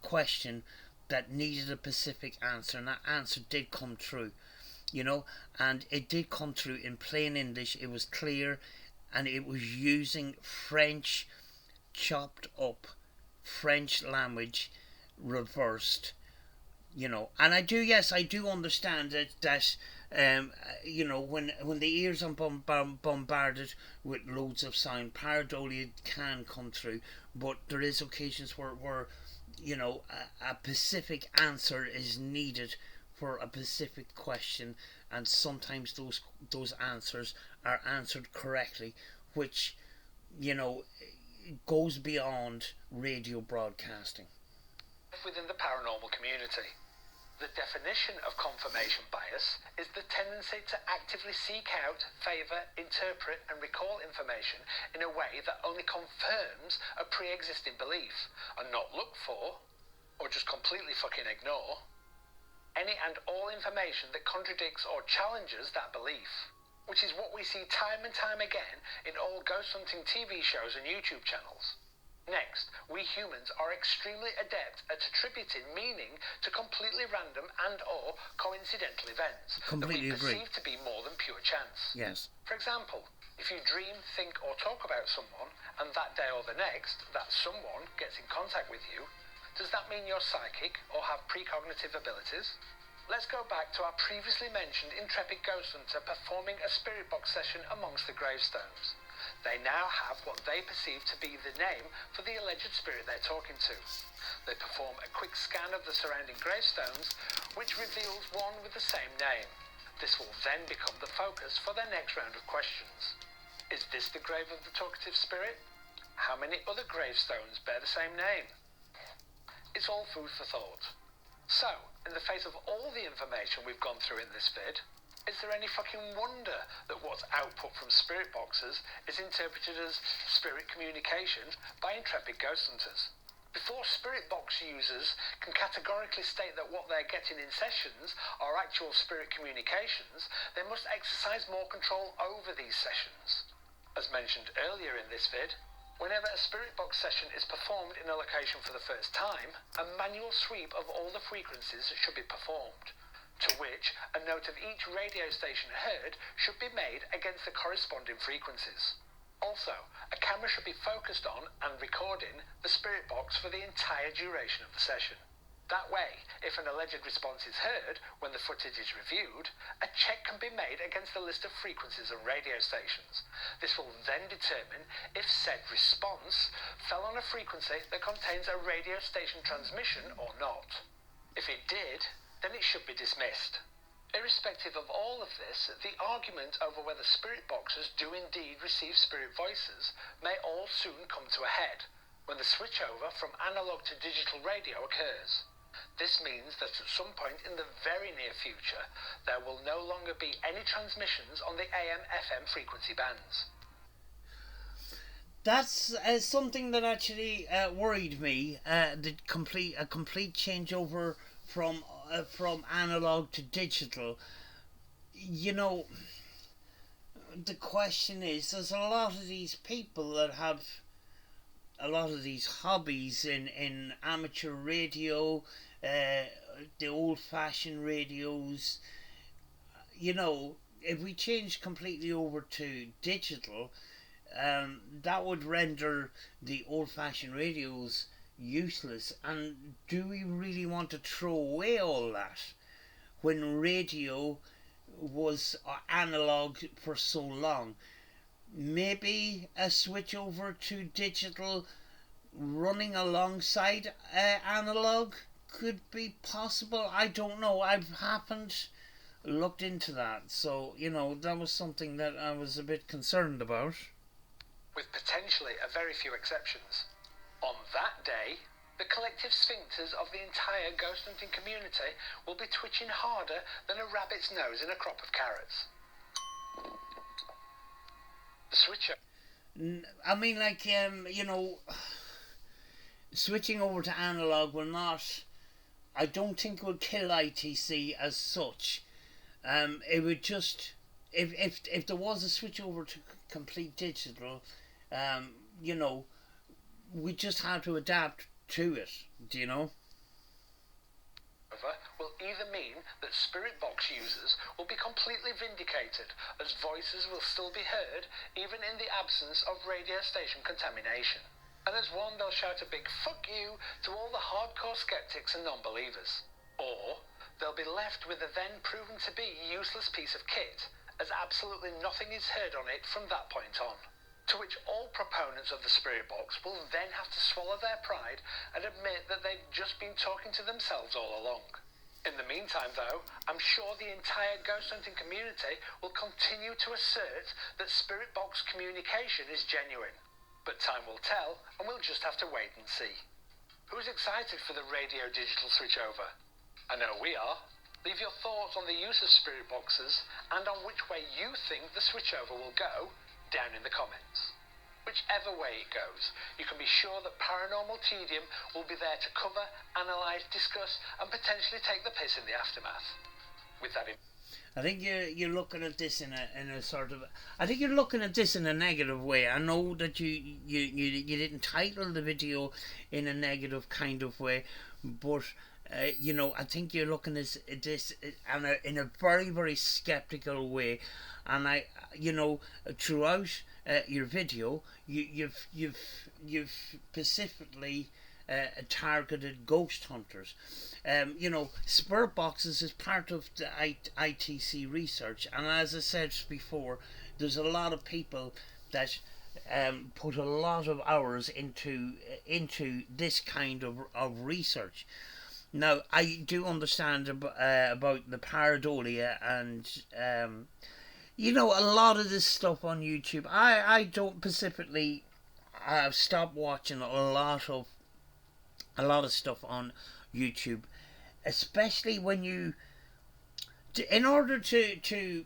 question that needed a specific answer, and that answer did come true, you know, and it did come true in plain English. It was clear, and it was using French, chopped up French language reversed, you know. And I do understand that you know, when the ears are bombarded with loads of sound, pareidolia can come through, but there is occasions where you know, a specific answer is needed for a specific question, and sometimes those answers are answered correctly, which, you know, goes beyond radio broadcasting. Within the paranormal community, the definition of confirmation bias is the tendency to actively seek out, favour, interpret and recall information in a way that only confirms a pre-existing belief, and not look for, or just completely fucking ignore, any and all information that contradicts or challenges that belief, which is what we see time and time again in all ghost hunting TV shows and YouTube channels. Next, we humans are extremely adept at attributing meaning to completely random and or coincidental events Completely that we agree. perceive to be more than pure chance. Yes. For example, if you dream, think or talk about someone and that day or the next that someone gets in contact with you, does that mean you're psychic or have precognitive abilities? Let's go back to our previously mentioned intrepid ghost hunter performing a spirit box session amongst the gravestones. They now have what they perceive to be the name for the alleged spirit they're talking to. They perform a quick scan of the surrounding gravestones, which reveals one with the same name. This will then become the focus for their next round of questions. Is this the grave of the talkative spirit? How many other gravestones bear the same name? It's all food for thought. So, in the face of all the information we've gone through in this vid, is there any fucking wonder that what's output from spirit boxes is interpreted as spirit communication by intrepid ghost hunters? Before spirit box users can categorically state that what they're getting in sessions are actual spirit communications, they must exercise more control over these sessions. As mentioned earlier in this vid, whenever a spirit box session is performed in a location for the first time, a manual sweep of all the frequencies should be performed, to which a note of each radio station heard should be made against the corresponding frequencies. Also, a camera should be focused on and recording the spirit box for the entire duration of the session. That way, if an alleged response is heard when the footage is reviewed, a check can be made against the list of frequencies and radio stations. This will then determine if said response fell on a frequency that contains a radio station transmission or not. If it did, then it should be dismissed. Irrespective of all of this, the argument over whether spirit boxes do indeed receive spirit voices may all soon come to a head when the switchover from analog to digital radio occurs. This means that at some point in the very near future, there will no longer be any transmissions on the AM/FM frequency bands. That's something that actually worried me. A complete changeover from analog to digital. You know, the question is, there's a lot of these people that have a lot of these hobbies in amateur radio, the old-fashioned radios. You know, if we change completely over to digital, that would render the old-fashioned radios useless. And do we really want to throw away all that when radio was analog for so long? Maybe a switch over to digital running alongside analog could be possible. I don't know. I haven't looked into that, so you know, that was something that I was a bit concerned about. With potentially a very few exceptions. On that day, the collective sphincters of the entire ghost hunting community will be twitching harder than a rabbit's nose in a crop of carrots. The switcher. I mean, like, you know, switching over to analog will not, I don't think it will kill ITC as such. It would just, if there was a switch over to complete digital, you know, we just have to adapt to it, do you know? Will either mean that spirit box users will be completely vindicated, as voices will still be heard even in the absence of radio station contamination. And as one, they'll shout a big fuck you to all the hardcore skeptics and non-believers. Or they'll be left with a then proven to be useless piece of kit, as absolutely nothing is heard on it from that point on. To which all proponents of the spirit box will then have to swallow their pride and admit that they've just been talking to themselves all along. In the meantime, though, I'm sure the entire ghost hunting community will continue to assert that spirit box communication is genuine. But time will tell, and we'll just have to wait and see. Who's excited for the radio digital switchover? I know we are. Leave your thoughts on the use of spirit boxes and on which way you think the switchover will go down in the comments. Whichever way it goes, you can be sure that Paranormal TEDIUM will be there to cover, analyse, discuss and potentially take the piss in the aftermath. With that in I think you're looking at this in a sort of. I think you're looking at this in a negative way. I know that you didn't title the video in a negative kind of way, but you know, I think you're looking at this in a very, very skeptical way, and you know, throughout your video, you've specifically targeted ghost hunters. You know, spirit boxes is part of the ITC research, and as I said before, there's a lot of people that put a lot of hours into this kind of research. Now, I do understand about the pareidolia and you know, a lot of this stuff on YouTube. I don't specifically stopped watching a lot of stuff on YouTube, especially when you, in order to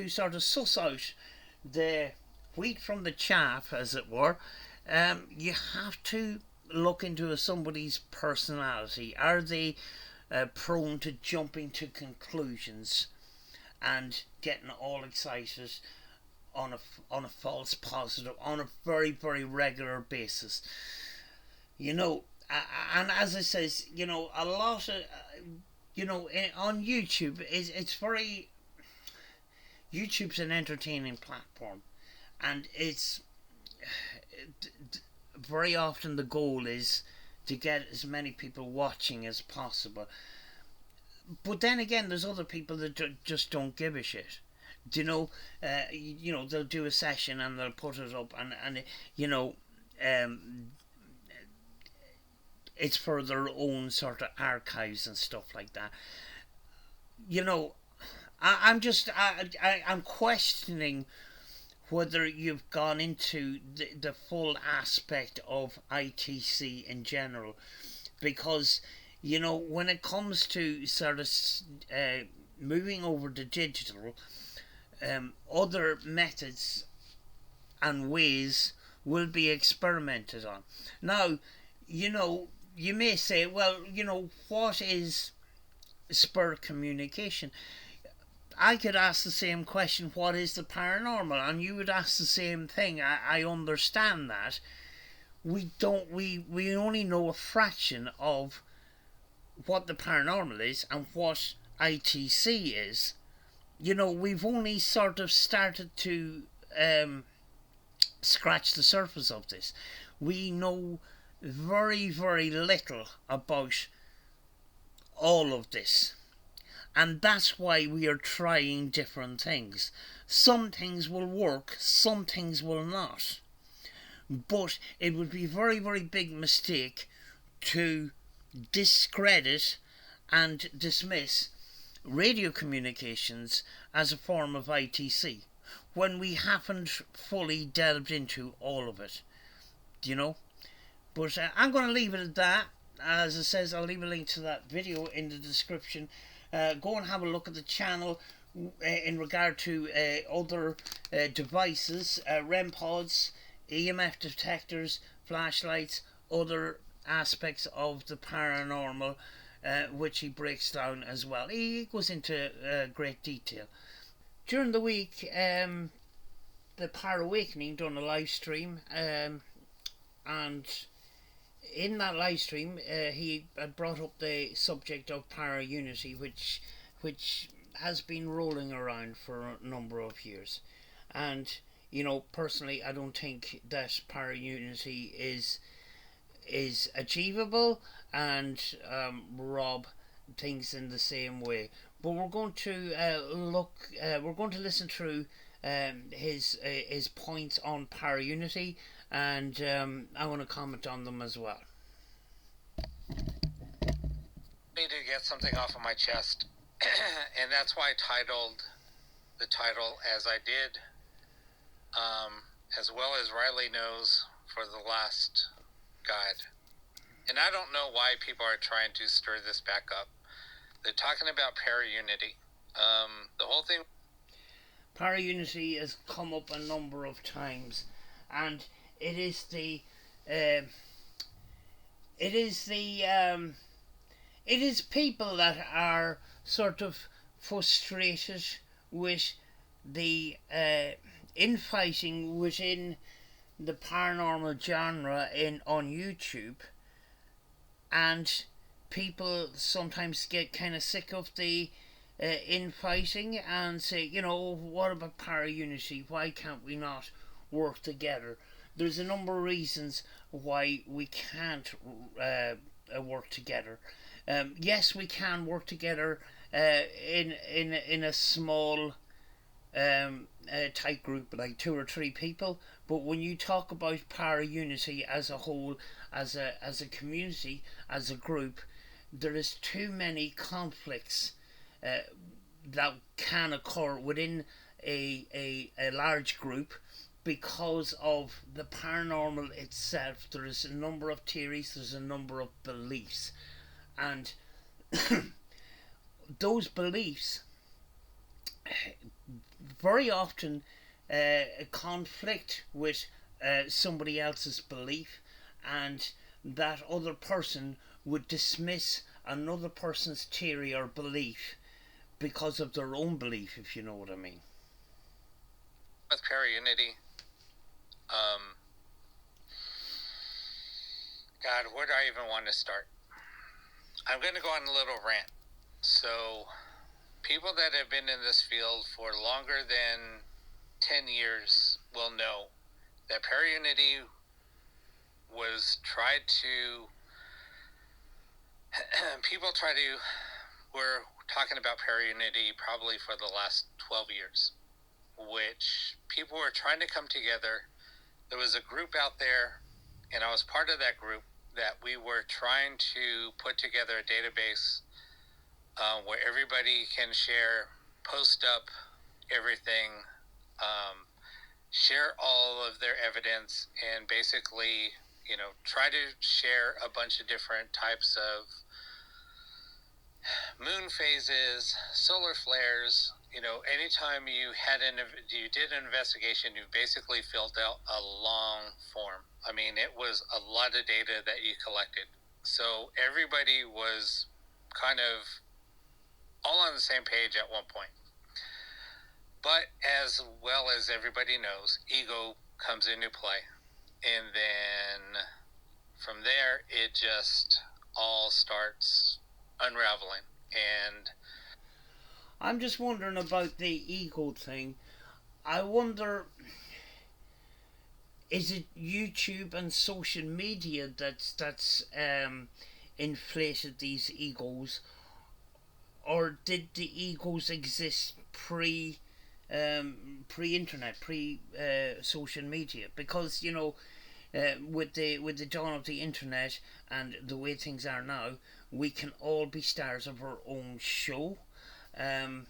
sort of suss out the wheat from the chaff, as it were, you have to look into somebody's personality. Are they prone to jumping to conclusions and getting all excited on a false positive on a very, very regular basis? You know, and as I says, you know, a lot of you know, on YouTube it's very, YouTube's an entertaining platform, and it's very often the goal is to get as many people watching as possible. But then again, there's other people that just don't give a shit. Do you know? You know, they'll do a session and they'll put it up, and you know, it's for their own sort of archives and stuff like that. You know, I'm questioning whether you've gone into the full aspect of ITC in general, because, you know, when it comes to sort of moving over to digital, other methods and ways will be experimented on. Now, you know, you may say, well, you know, what is spirit communication? I could ask the same question, what is the paranormal? And you would ask the same thing. I understand that. We only know a fraction of what the paranormal is and what ITC is. You know, we've only sort of started to scratch the surface of this. We know very, very little about all of this. And that's why we are trying different things. Some things will work, some things will not. But it would be a very, very big mistake to discredit and dismiss radio communications as a form of ITC when we haven't fully delved into all of it. You know? But I'm going to leave it at that. As it says, I'll leave a link to that video in the description. Go and have a look at the channel in regard to other devices, REM pods, EMF detectors, flashlights, other aspects of the paranormal, which he breaks down as well. He goes into great detail. During the week, the Parawakening done a live stream, and in that live stream, he had brought up the subject of Paraunity, which has been rolling around for a number of years. And, you know, personally, I don't think that Paraunity is achievable, and Rob thinks in the same way. But we're going to we're going to listen through his points on Paraunity, and I want to comment on them as well. need to get something off of my chest, and that's why I titled the title as I did, as well as Riley knows for the last guide. And I don't know why people are trying to stir this back up. They're talking about Paraunity. The whole thing. Paraunity has come up a number of times, and it is people that are sort of frustrated with the infighting within the paranormal genre on YouTube, and people sometimes get kind of sick of the infighting and say, you know, what about Paraunity? Why can't we not work together? There's a number of reasons why we can't work together. Yes, we can work together in a small tight group, like 2 or 3 people. But when you talk about Paraunity as a whole, as a community, as a group, there is too many conflicts that can occur within a large group because of the paranormal itself. There is a number of theories, there's a number of beliefs, and those beliefs very often conflict with somebody else's belief, and that other person would dismiss another person's theory or belief because of their own belief, if you know what I mean. With Paraunity, God, where do I even want to start? I'm going to go on a little rant. So, people that have been in this field for longer than 10 years will know that Paraunity was tried to... we're talking about Paraunity probably for the last 12 years, which people were trying to come together. There was a group out there, and I was part of that group, that we were trying to put together a database where everybody can share, post up everything, share all of their evidence, and basically, you know, try to share a bunch of different types of moon phases, solar flares. You know, anytime you did an investigation, you basically filled out a long form. I mean, it was a lot of data that you collected. So everybody was kind of all on the same page at one point. But as well as everybody knows, ego comes into play. And then from there, it just all starts unraveling. And I'm just wondering about the ego thing. I wonder, is it YouTube and social media that's inflated these egos, or did the egos exist pre-internet, social media? Because, you know, with the dawn of the internet and the way things are now, we can all be stars of our own show, and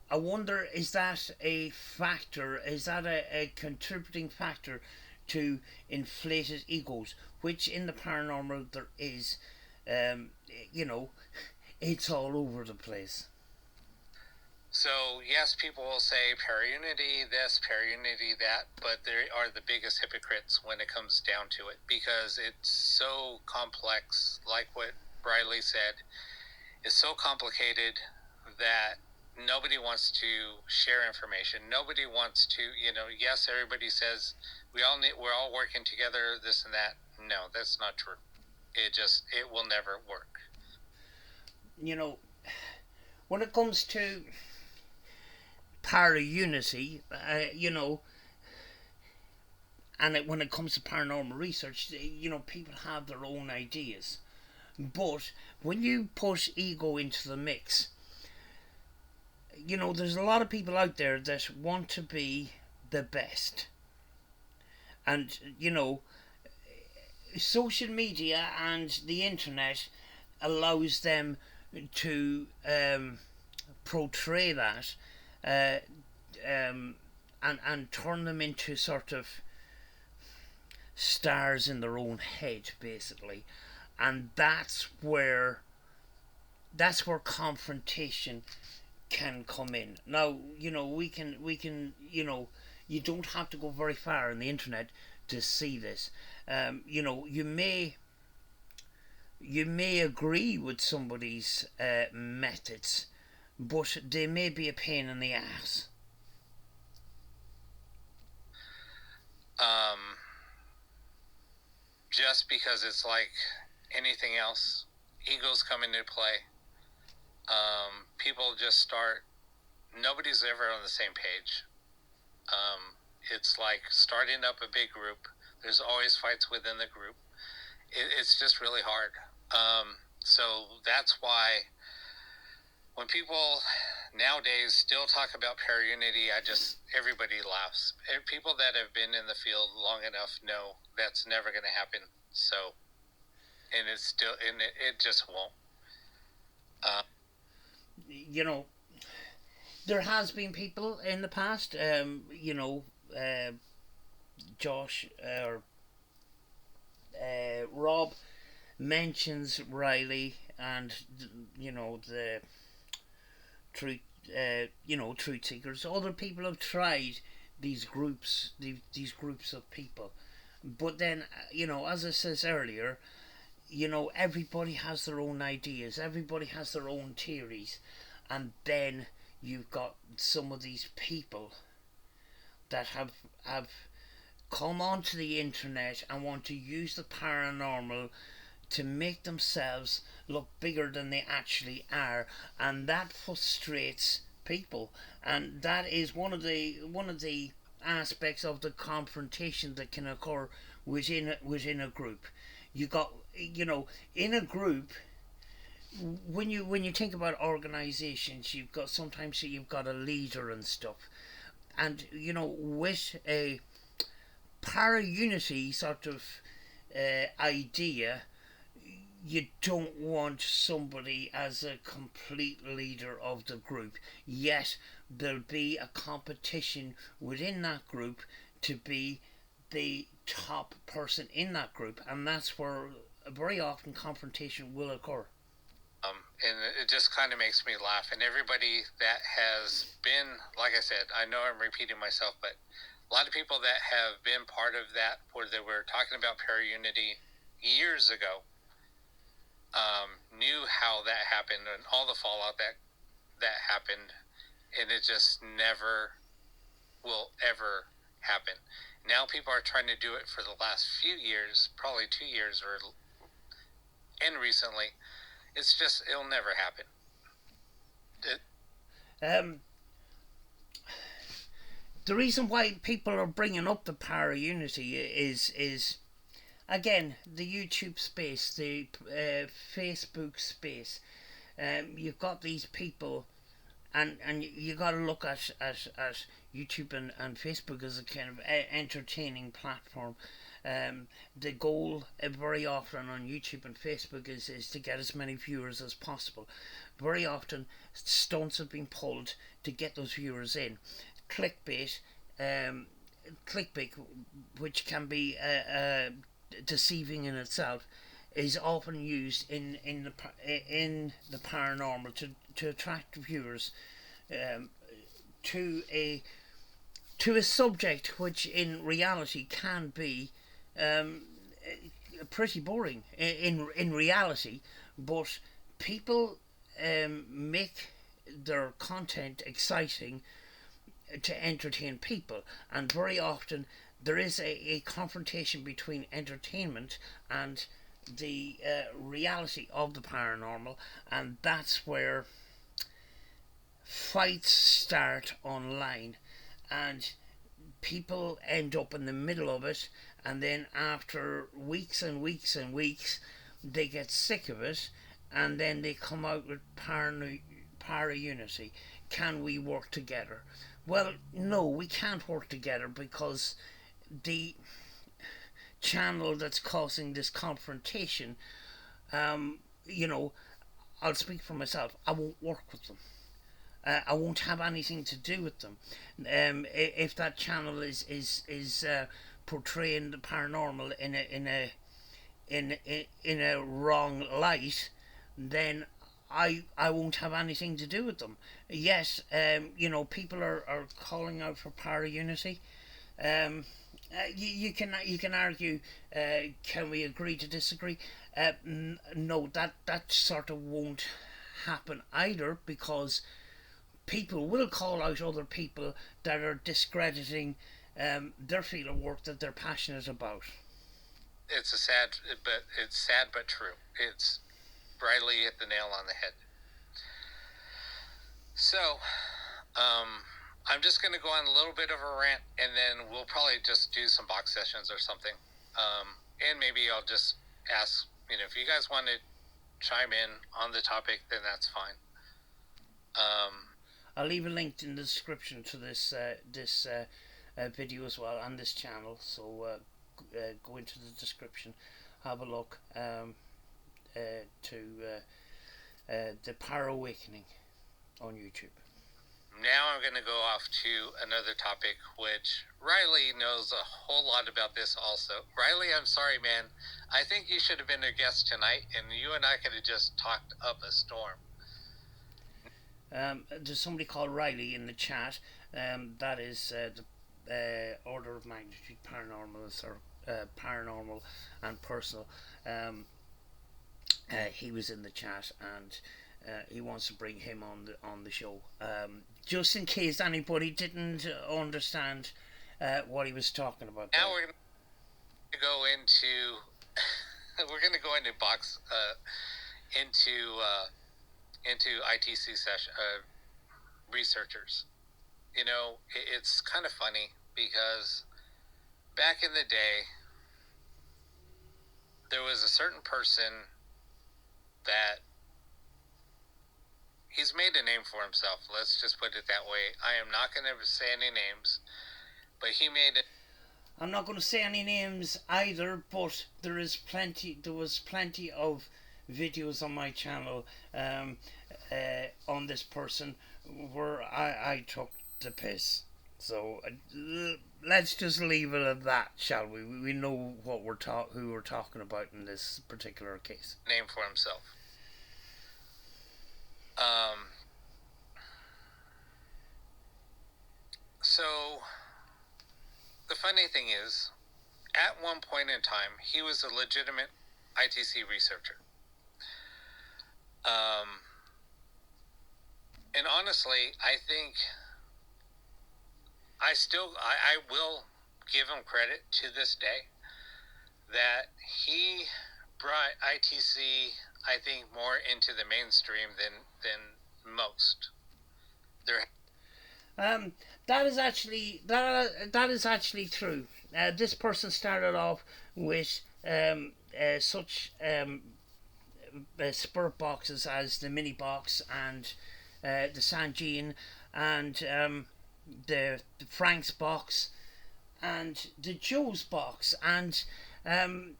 I wonder, is that a factor? Is that a contributing factor to inflated egos, which in the paranormal there is? You know, it's all over the place. so, yes, people will say Paraunity this, Paraunity that, but they are the biggest hypocrites when it comes down to it, because it's so complex. Like what Riley said, it's so complicated that nobody wants to share information. Nobody wants to, you know, yes, everybody says we're all working together, this and that. No, that's not true. It will never work. You know, when it comes to Paraunity, you know, and when it comes to paranormal research, you know, people have their own ideas. But when you put ego into the mix, you know, there's a lot of people out there that want to be the best. And, you know, social media and the internet allows them to portray that and turn them into sort of stars in their own head, basically. And that's where confrontation can come in. Now, we can you don't have to go very far on the internet to see this. You may agree with somebody's methods, but they may be a pain in the ass. Just because it's like anything else, egos come into play. People just start, nobody's ever on the same page. It's like starting up a big group. There's always fights within the group. It's just really hard. So that's why when people nowadays still talk about Paraunity, everybody laughs. People that have been in the field long enough know that's never going to happen. So, and it just won't. There has been people in the past, Josh or Rob mentions Riley and the truth seekers. Other people have tried these groups of people, but then as I says earlier, everybody has their own ideas, everybody has their own theories, and then you've got some of these people that have come onto the internet and want to use the paranormal to make themselves look bigger than they actually are, and that frustrates people. And that is one of the aspects of the confrontation that can occur within a group. You got in a group, when you think about organizations, sometimes you've got a leader and stuff, and with a Paraunity sort of idea, you don't want somebody as a complete leader of the group, yet there'll be a competition within that group to be the top person in that group, and that's where very often confrontation will occur. And it just kind of makes me laugh. And everybody that has been, like I said, I know I'm repeating myself, but a lot of people that have been part of that, where they were talking about Paraunity years ago, knew how that happened and all the fallout that happened, and it just never will ever happen. Now people are trying to do it for the last few years, probably 2 years and recently. It's just, it'll never happen. The reason why people are bringing up the Paraunity is again, the YouTube space, the Facebook space. You've got these people, and you got to look at YouTube and Facebook as a kind of entertaining platform. The goal very often on YouTube and Facebook is to get as many viewers as possible. Very often stunts have been pulled to get those viewers in. Clickbait, which can be deceiving in itself, is often used in the paranormal to attract viewers to a subject which in reality can be pretty boring in reality, but people make their content exciting to entertain people, and very often there is a confrontation between entertainment and the reality of the paranormal, and that's where fights start online, and people end up in the middle of it, and then after weeks and weeks and weeks they get sick of it, and then they come out with Paraunity. Can we work together? Well, no, we can't work together, because the channel that's causing this confrontation you know, I'll speak for myself. I won't work with them. I won't have anything to do with them. If that channel is portraying the paranormal in a wrong light, then I won't have anything to do with them. Yes, people are calling out for Paraunity. You can argue. Can we agree to disagree? No, that sort of won't happen either, because people will call out other people that are discrediting their field of work that they're passionate about. It's sad but true. It's Riley hit the nail on the head. So, I'm just going to go on a little bit of a rant, and then we'll probably just do some box sessions or something. And maybe I'll just ask, if you guys want to chime in on the topic, then that's fine. I'll leave a link in the description to this video as well, and this channel. So go into the description, have a look to the Parawakening on YouTube. Now I'm going to go off to another topic, which Riley knows a whole lot about this also. Riley, I'm sorry, man. I think you should have been a guest tonight, and you and I could have just talked up a storm. There's somebody called Riley in the chat. That is the order of magnitude paranormal, or paranormal and personal. He was in the chat, and he wants to bring him on the show. Just in case anybody didn't understand what he was talking about. Now we're going to go into into ITC session researchers. It's kind of funny because back in the day, there was a certain person that he's made a name for himself. Let's just put it that way. I am not going to say any names, but he made it. I'm not going to say any names either, but there was plenty of videos on my channel on this person where I took the piss. So let's just leave it at that, shall we? We know what who we're talking about in this particular case. Name for himself. So the funny thing is, at one point in time, he was a legitimate ITC researcher. And honestly, I think I will give him credit to this day that he brought ITC, I think, more into the mainstream than most. That is actually true. This person started off with such spirit boxes as the mini box and the Sanjin and the Frank's box and the Joe's box, and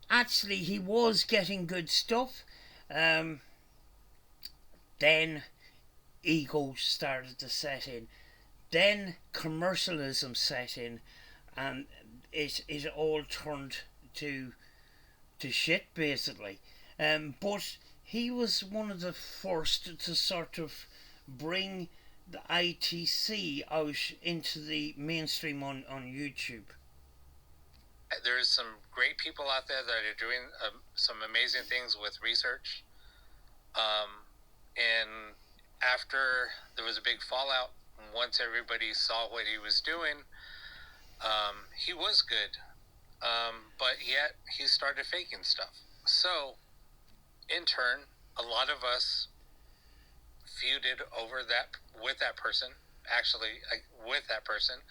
actually he was getting good stuff. Then ego started to set in. Then commercialism set in, and it all turned to shit, basically. But he was one of the first to sort of bring the ITC out into the mainstream on YouTube. There's some great people out there that are doing some amazing things with research. And after there was a big fallout, once everybody saw what he was doing, he was good. But yet he started faking stuff. So, in turn, a lot of us feuded with that person. Actually, with that person.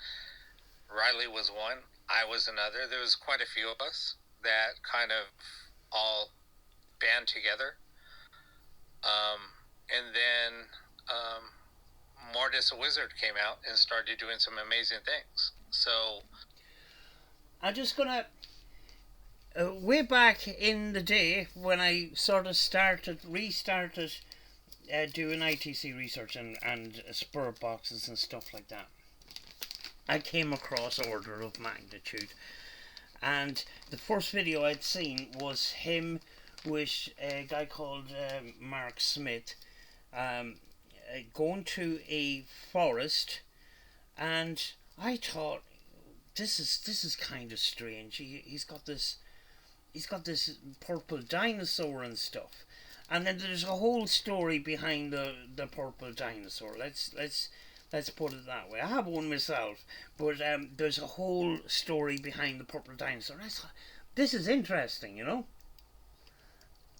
Riley was one. I was another. There was quite a few of us that kind of all band together. And then Mortis the Wizard came out and started doing some amazing things. So I'm just gonna way back in the day when I sort of restarted doing ITC research and spirit boxes and stuff like that, I came across Order of Magnitude. And the first video I'd seen was him with a guy called Mark Smith going to a forest, and I thought, this is kind of strange. He's got this purple dinosaur and stuff, and then there's a whole story behind the purple dinosaur. Let's put it that way. I have one myself, but there's a whole story behind the purple dinosaur. And I thought, this is interesting, you know.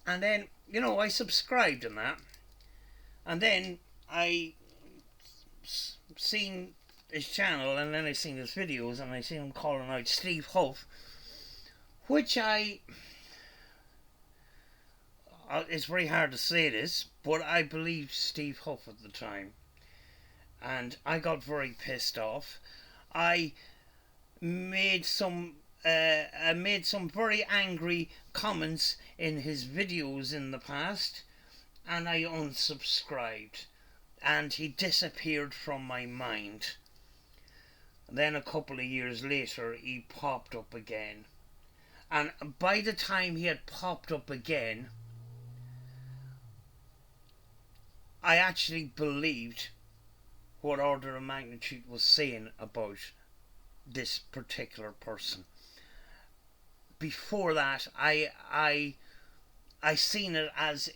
And then, you know, I subscribed in that, and then I seen his channel, and then I seen his videos, and I seen him calling out Steve Huff, which it's very hard to say this, but I believed Steve Huff at the time, and I got very pissed off. I made some very angry comments in his videos in the past, and I unsubscribed, and he disappeared from my mind. Then a couple of years later he popped up again, and by the time he had popped up again, I actually believed what Order of Magnitude was saying about this particular person. Before that, I seen it as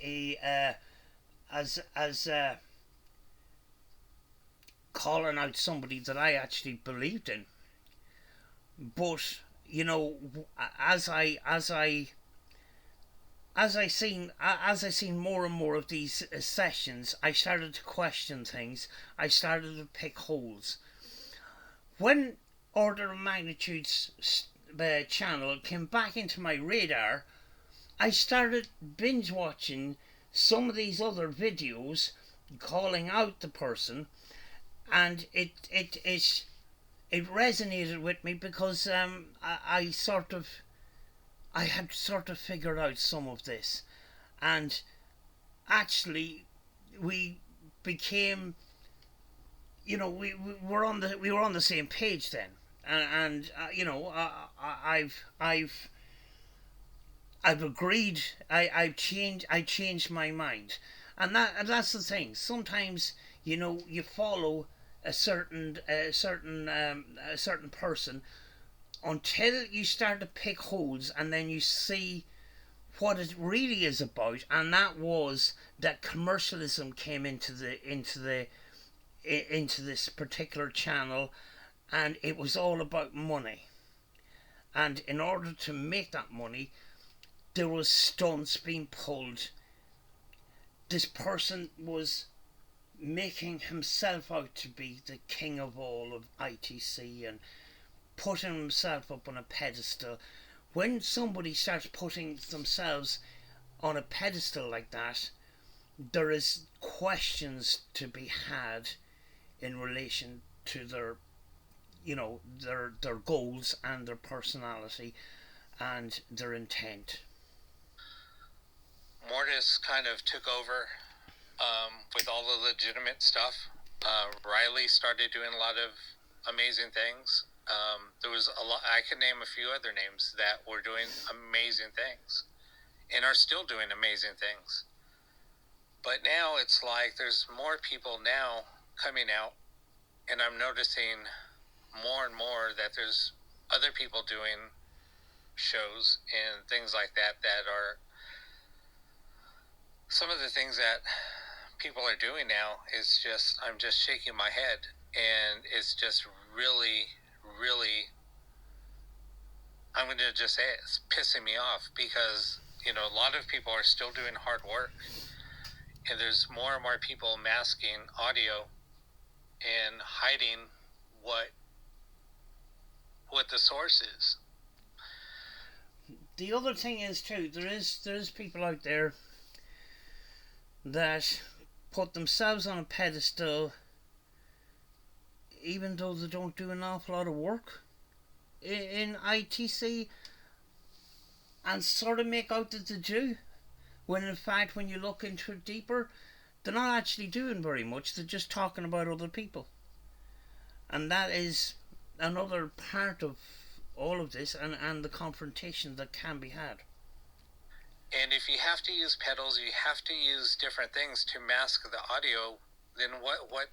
calling out somebody that I actually believed in. But you know, as I seen more and more of these sessions, I started to question things. I started to pick holes. When Order of Magnitude's channel came back into my radar, I started binge watching some of these other videos calling out the person, and it resonated with me because I had sort of figured out some of this, and actually we became, you know, we were on the same page then, and you know, I've agreed. I changed my mind, and that's the thing. Sometimes, you know, you follow a certain person until you start to pick holes, and then you see what it really is about, and that was that commercialism came into this particular channel, and it was all about money. And in order to make that money, there was stunts being pulled. This person was making himself out to be the king of all of ITC and putting himself up on a pedestal. When somebody starts putting themselves on a pedestal like that, there is questions to be had in relation to their, you know, their goals and their personality and their intent. Mortis kind of took over with all the legitimate stuff. Riley started doing a lot of amazing things. There was a lot. I could name a few other names that were doing amazing things and are still doing amazing things. But now it's like there's more people now coming out, and I'm noticing more and more that there's other people doing shows and things like that that are some of the things that people are doing now is just, I'm just shaking my head, and it's just really, I'm going to just say it, it's pissing me off, because, you know, a lot of people are still doing hard work, and there's more and more people masking audio and hiding what the source is. The other thing is too, there is people out there that put themselves on a pedestal even though they don't do an awful lot of work in ITC. and sort of make out that they do, when in fact when you look into it deeper, they're not actually doing very much. They're just talking about other people. And that is another part of all of this, and the confrontation that can be had. And if you have to use pedals, you have to use different things to mask the audio, then what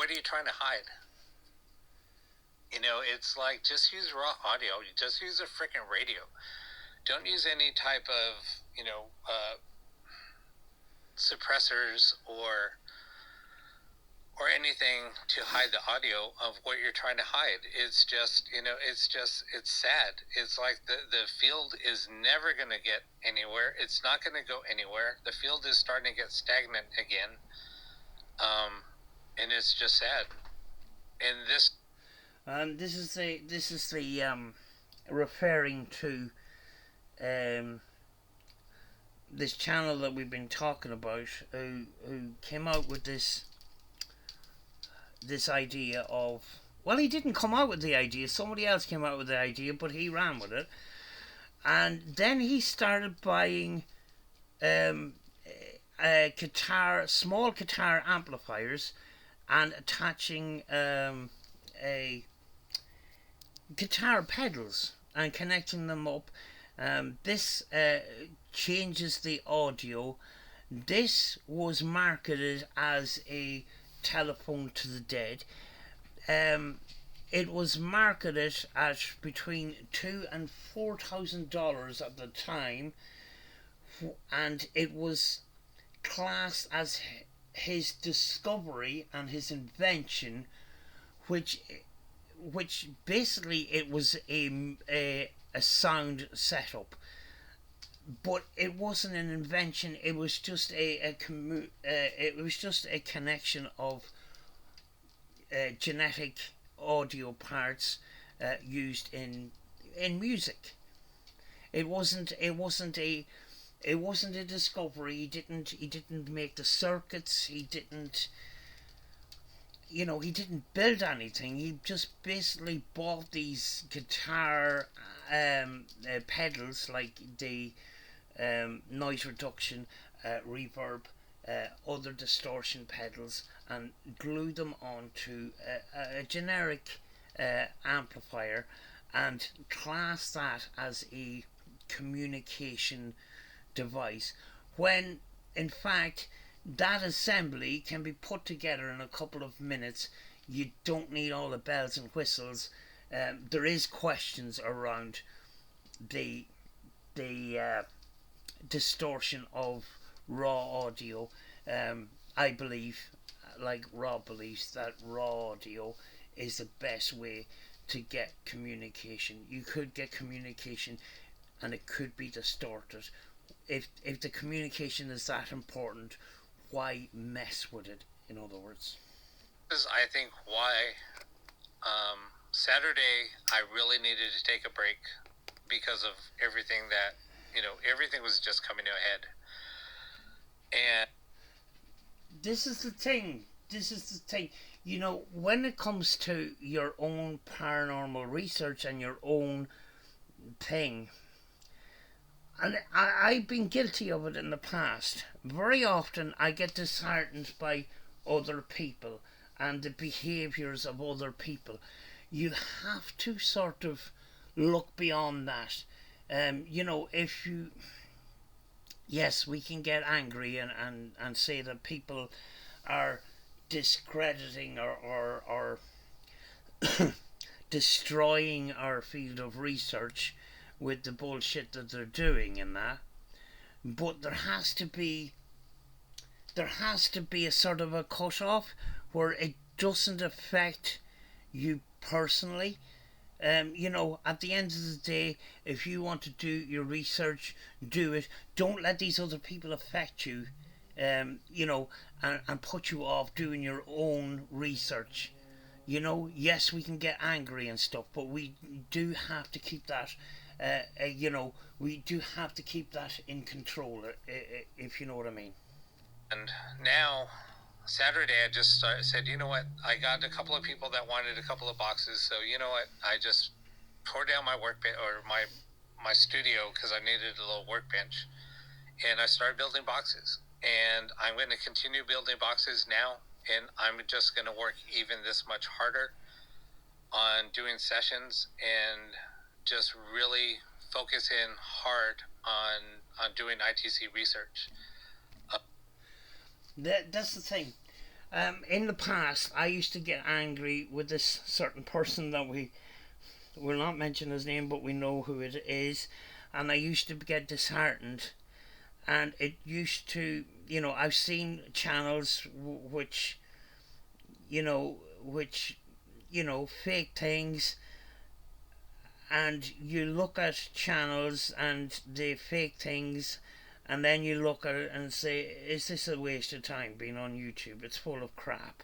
are you trying to hide? It's like, just use raw audio. Just use a freaking radio. Don't use any type of, suppressors or anything to hide the audio of what you're trying to hide. It's just, it's sad. It's like the field is never going to get anywhere. It's not going to go anywhere. The field is starting to get stagnant again. And it's just sad. And this is the referring to this channel that we've been talking about, who came out with this idea of, well, he didn't come out with the idea, somebody else came out with the idea, but he ran with it. And then he started buying small guitar amplifiers, and attaching a guitar pedals and connecting them up. This changes the audio. This was marketed as a telephone to the dead. It was marketed at between $2,000 and $4,000 at the time, and it was classed as his discovery and his invention, which basically it was a sound setup, but it wasn't an invention. It was just a connection of genetic audio parts used in music. It wasn't a discovery. He didn't make the circuits. He didn't build anything. He just basically bought these guitar pedals, like the noise reduction, reverb, other distortion pedals, and glued them onto a generic amplifier, and classed that as a communication device, when in fact that assembly can be put together in a couple of minutes. You don't need all the bells and whistles. There is questions around the distortion of raw audio. I believe, like Rob believes, that raw audio is the best way to get communication. You could get communication and it could be distorted. If the communication is that important, why mess with it, in other words? This is, I think, why Saturday I really needed to take a break, because of everything that, everything was just coming to a head. And this is the thing. When it comes to your own paranormal research and your own thing, and I've been guilty of it in the past. Very often I get disheartened by other people and the behaviours of other people. You have to sort of look beyond that. If you... Yes, we can get angry and say that people are discrediting or destroying our field of research with the bullshit that they're doing in that, but there has to be a sort of a cut-off where it doesn't affect you personally. At the end of the day, if you want to do your research, do it. Don't let these other people affect you, and put you off doing your own research. Yes, we can get angry and stuff, but we do have to keep that we do have to keep that in control, if you know what I mean. And now, Saturday, I just said, you know what, I got a couple of people that wanted a couple of boxes, so you know what, I just tore down my work or my studio because I needed a little workbench, and I started building boxes. And I'm going to continue building boxes now, and I'm just going to work even this much harder on doing sessions and just really focus in hard on doing ITC research. That's the thing. In the past, I used to get angry with this certain person that we will not mention his name, but we know who it is, and I used to get disheartened. And it used to, I've seen channels which, fake things, and you look at channels and they fake things, and then you look at it and say, is this a waste of time being on YouTube? It's full of crap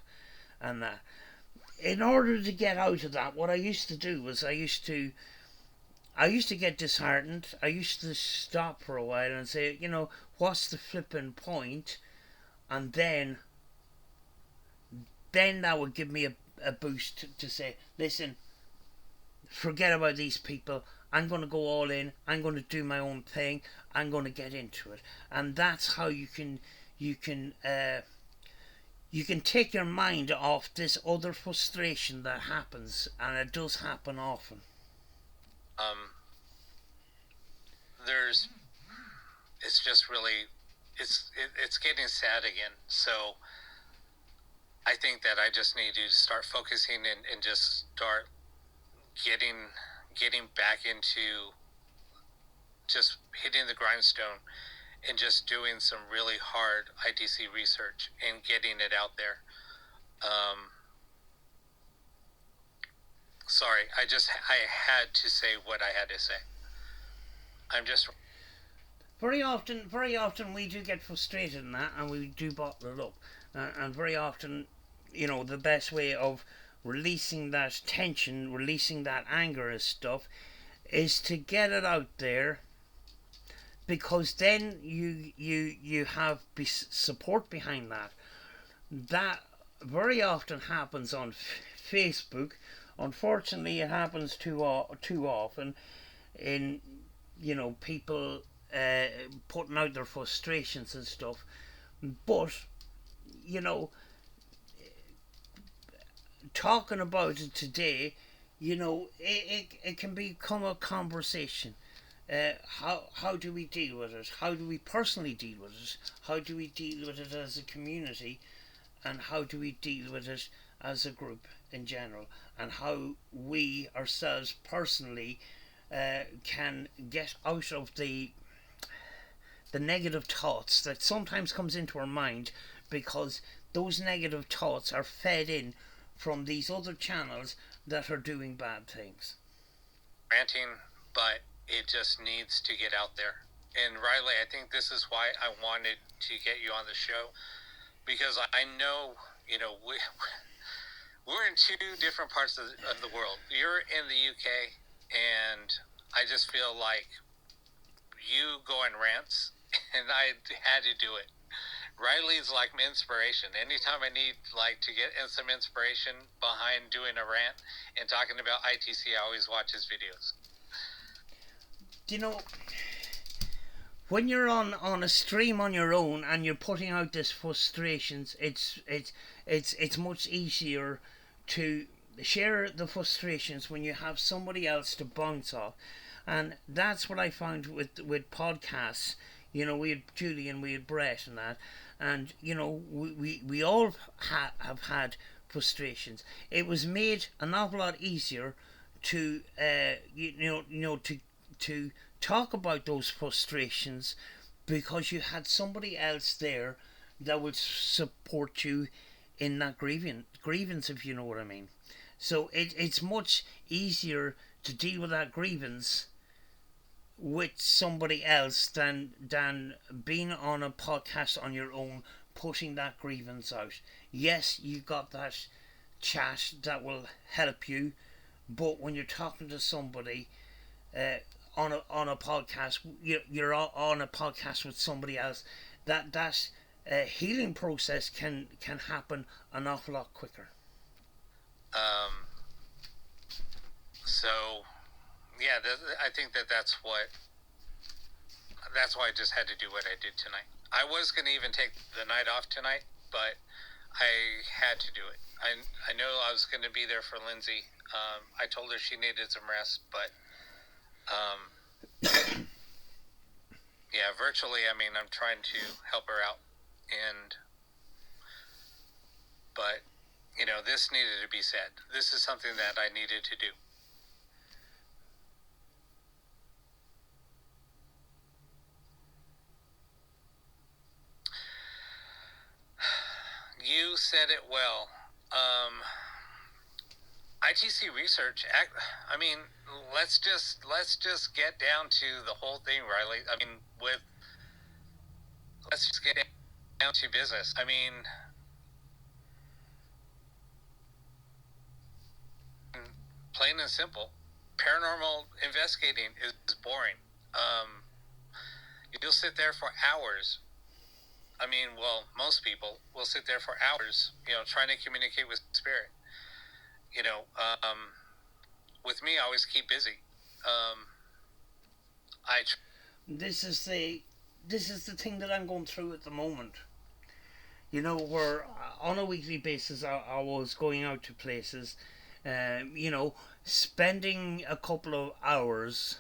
and that. In order to get out of that, what I used to do was I used to get disheartened. I used to stop for a while and say, what's the flipping point? And then that would give me a boost to say, listen, forget about these people. I'm going to go all in. I'm going to do my own thing. I'm going to get into it. And that's how you can take your mind off this other frustration that happens, and it does happen often. It's just really, it's getting sad again. So I think that I just need to start focusing and just start getting back into just hitting the grindstone and just doing some really hard ITC research and getting it out there. Sorry, I had to say what I had to say. I'm just... Very often we do get frustrated in that, and we do bottle it up. And very often, the best way of releasing that tension, releasing that anger and stuff, is to get it out there, because then you have support behind that. That very often happens on Facebook. Unfortunately, it happens too often in people putting out their frustrations and stuff. But talking about it today, it can become a conversation. How do we deal with it? How do we personally deal with it? How do we deal with it as a community? And how do we deal with it as a group in general? And how we ourselves personally can get out of the negative thoughts that sometimes comes into our mind, because those negative thoughts are fed in from these other channels that are doing bad things. Ranting, but it just needs to get out there. And Riley, I think this is why I wanted to get you on the show, because I know, we're in two different parts of the world. You're in the UK, and I just feel like you go on rants, and I had to do it. Riley's like my inspiration. Anytime I need to get some inspiration behind doing a rant and talking about ITC, I always watch his videos. When you're on a stream on your own and you're putting out these frustrations, it's much easier to share the frustrations when you have somebody else to bounce off. And that's what I found with podcasts. We had Julian, we had Brett and that, and we all have had frustrations. It was made an awful lot easier to to talk about those frustrations, because you had somebody else there that would support you in that grievance, if you know what I mean. So it's much easier to deal with that grievance with somebody else than being on a podcast on your own, putting that grievance out. Yes, you've got that chat that will help you, but when you're talking to somebody on a podcast, you're on a podcast with somebody else, that healing process can happen an awful lot quicker. So yeah, yeah, I think that's why I just had to do what I did tonight. I was going to even take the night off tonight, but I had to do it. I know I was going to be there for Lindsay. I told her she needed some rest, but yeah, virtually, I mean, I'm trying to help her out, but you know, this needed to be said. This is something that I needed to do. You said it well. ITC research. I mean, let's just get down to the whole thing, Riley. I mean, let's just get down to business. I mean, plain and simple, paranormal investigating is boring. You'll sit there for hours. I mean, well, most people will sit there for hours, you know, trying to communicate with spirit. You know, with me, I always keep busy. This is the thing that I'm going through at the moment. You know, where on a weekly basis I was going out to places, you know, spending a couple of hours,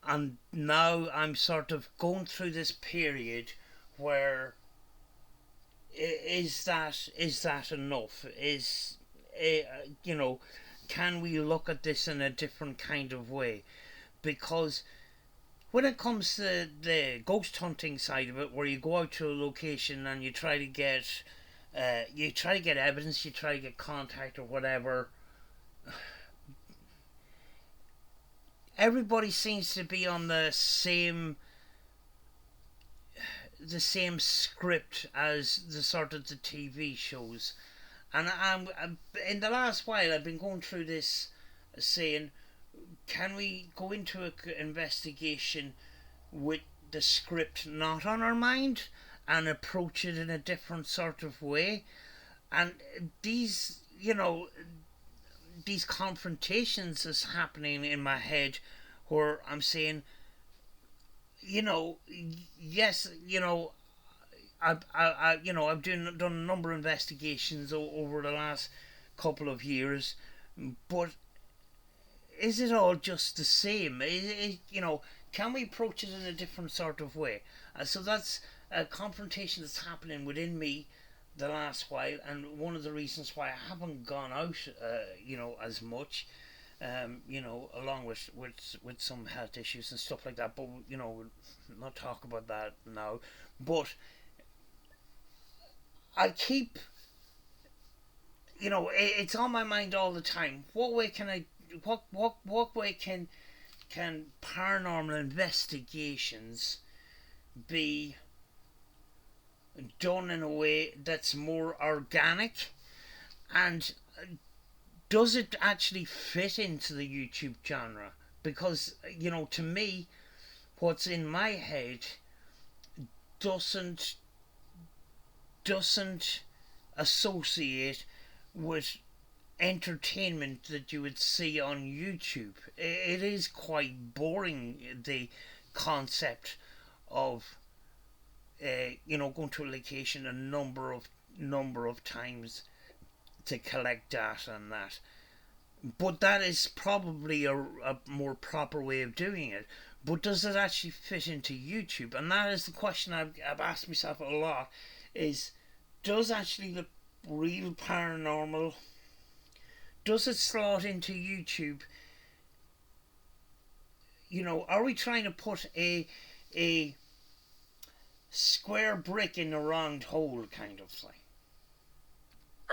and now I'm sort of going through this period where is that enough? You know, can we look at this in a different kind of way? Because when it comes to the ghost hunting side of it, where you go out to a location and you try to get evidence, you try to get contact or whatever, everybody seems to be on the same script as the sort of the TV shows. And I'm in the last while I've been going through this, saying, can we go into an investigation with the script not on our mind and approach it in a different sort of way? And these, you know, these confrontations is happening in my head, where I'm saying, you know, yes, you know, I've done a number of investigations over the last couple of years, but is it all just the same? You know, can we approach it in a different sort of way? So that's a confrontation that's happening within me the last while, and one of the reasons why I haven't gone out, you know, as much. You know, along with some health issues and stuff like that, but you know, we'll not talk about that now. But I keep, you know, it's on my mind all the time. What way can what way can paranormal investigations be done in a way that's more organic, and does it actually fit into the YouTube genre? Because, you know, to me, what's in my head doesn't associate with entertainment that you would see on YouTube. It is quite boring, the concept of you know, going to a location a number of times to collect data and that. But that is probably a more proper way of doing it. But does it actually fit into YouTube? And that is the question I've asked myself a lot, is, does actually the real paranormal, does it slot into YouTube? You know, are we trying to put a square brick in a round hole kind of thing?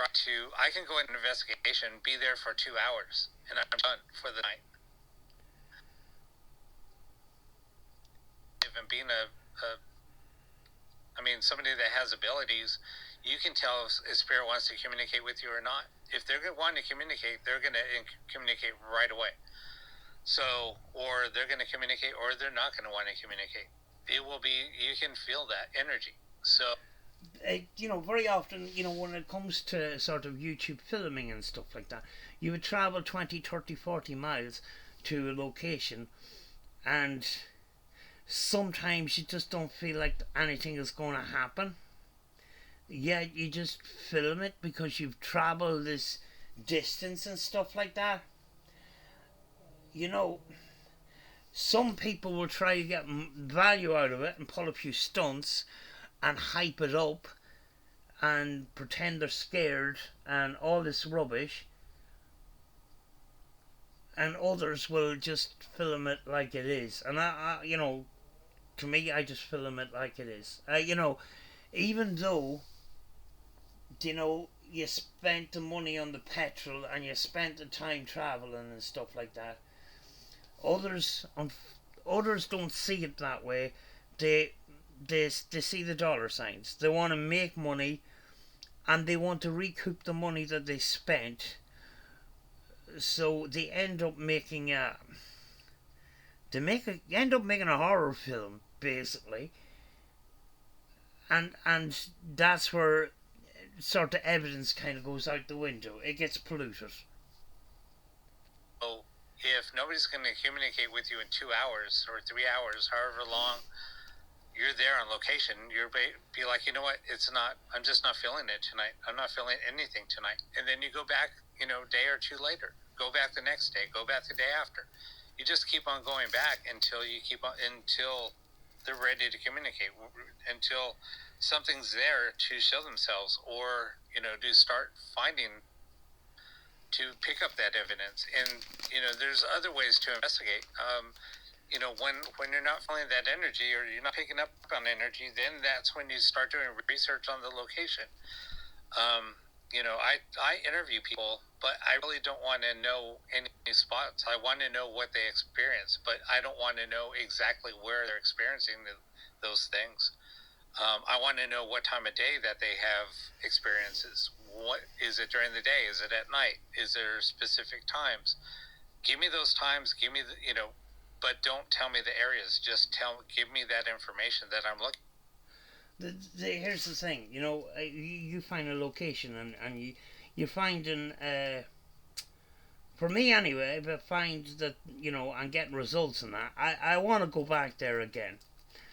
I can go in an investigation, be there for 2 hours, and I'm done for the night. Even being somebody that has abilities, you can tell if spirit wants to communicate with you or not. If they're wanting to communicate, they're going to communicate right away. So, or they're going to communicate, or they're not going to want to communicate. It will be, you can feel that energy. So, very often, when it comes to sort of YouTube filming and stuff like that, you would travel 20, 30, 40 miles to a location, and sometimes you just don't feel like anything is going to happen. Yeah, you just film it because you've traveled this distance and stuff like that. You know, some people will try to get value out of it and pull a few stunts and hype it up and pretend they're scared and all this rubbish, and others will just film it like it is. And to me, I just film it like it is. Even though, you spent the money on the petrol and you spent the time traveling and stuff like that. Others, others don't see it that way. They they see the dollar signs. They want to make money, and they want to recoup the money that they spent. So they end up making a horror film basically, and that's where sort of evidence kind of goes out the window. It gets polluted. So if nobody's going to communicate with you in 2 hours or 3 hours, however long you're there on location, you're be like, you know what, I'm just not feeling it tonight. I'm not feeling anything tonight. And then you go back, day or two later, go back the next day, go back the day after. You just keep on going back until they're ready to communicate, until something's there to show themselves, or, to start finding, to pick up that evidence. And, there's other ways to investigate. When you're not feeling that energy, or you're not picking up on energy, then that's when you start doing research on the location. I interview people, but I really don't want to know any spots. I want to know what they experience, but I don't want to know exactly where they're experiencing those things. I want to know what time of day that they have experiences. What is it during the day? Is it at night? Is there specific times? Give me those times. Give me but don't tell me the areas. Just give me that information that I'm looking. Here's the thing, you find a location, and you find for me anyway, if I find that, I'm getting results in that, I want to go back there again.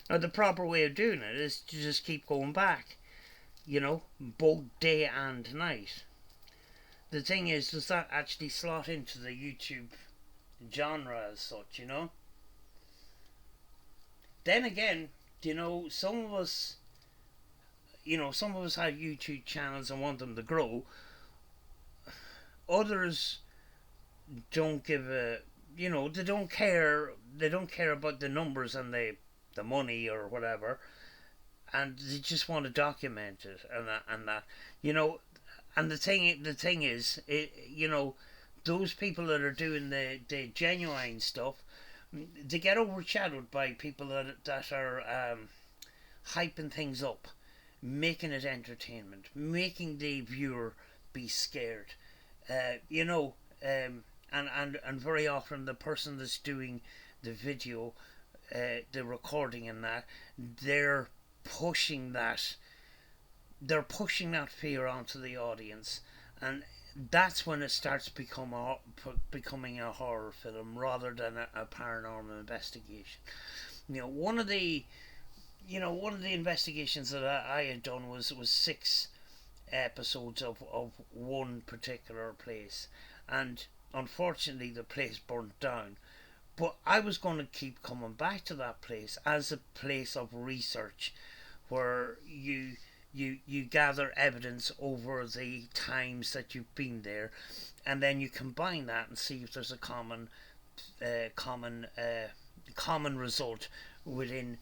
Now, the proper way of doing it is to just keep going back, both day and night. The thing is, does that actually slot into the YouTube genre as such, Then again, some of us have YouTube channels and want them to grow. Others don't give a, they don't care about the numbers and the money or whatever, and they just want to document it and that. And the thing is, those people that are doing the genuine stuff, they get overshadowed by people that are hyping things up, making it entertainment, making the viewer be scared. And very often the person that's doing the video, the recording and that, they're pushing that fear onto the audience, and that's when it starts becoming a horror film rather than a paranormal investigation. One of the investigations that I had done was 6 episodes of one particular place, and unfortunately the place burnt down. But I was going to keep coming back to that place as a place of research, where you gather evidence over the times that you've been there, and then you combine that and see if there's a common result within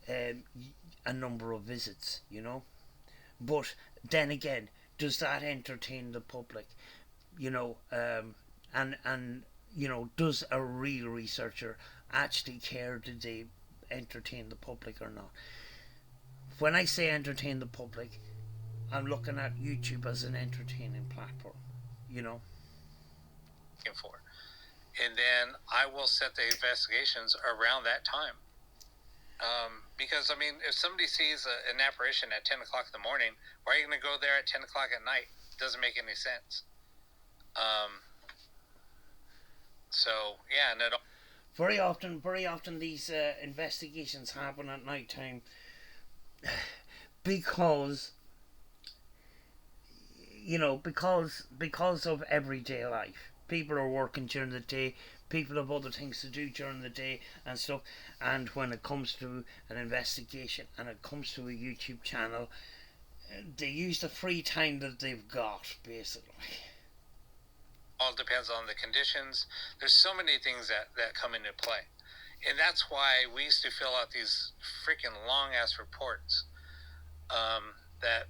a number of visits, But then again, does that entertain the public? Does a real researcher actually care? Did they entertain the public or not? When I say entertain the public, I'm looking at YouTube as an entertaining platform, For. And then I will set the investigations around that time. Because, I mean, if somebody sees an apparition at 10 o'clock in the morning, why are you going to go there at 10 o'clock at night? It doesn't make any sense. So, yeah, and very often these investigations happen at night time because, because of everyday life. People are working during the day, people have other things to do during the day and stuff, and when it comes to an investigation and it comes to a YouTube channel, they use the free time that they've got, basically. All depends on the conditions. There's so many things that come into play. And that's why we used to fill out these freaking long-ass reports that,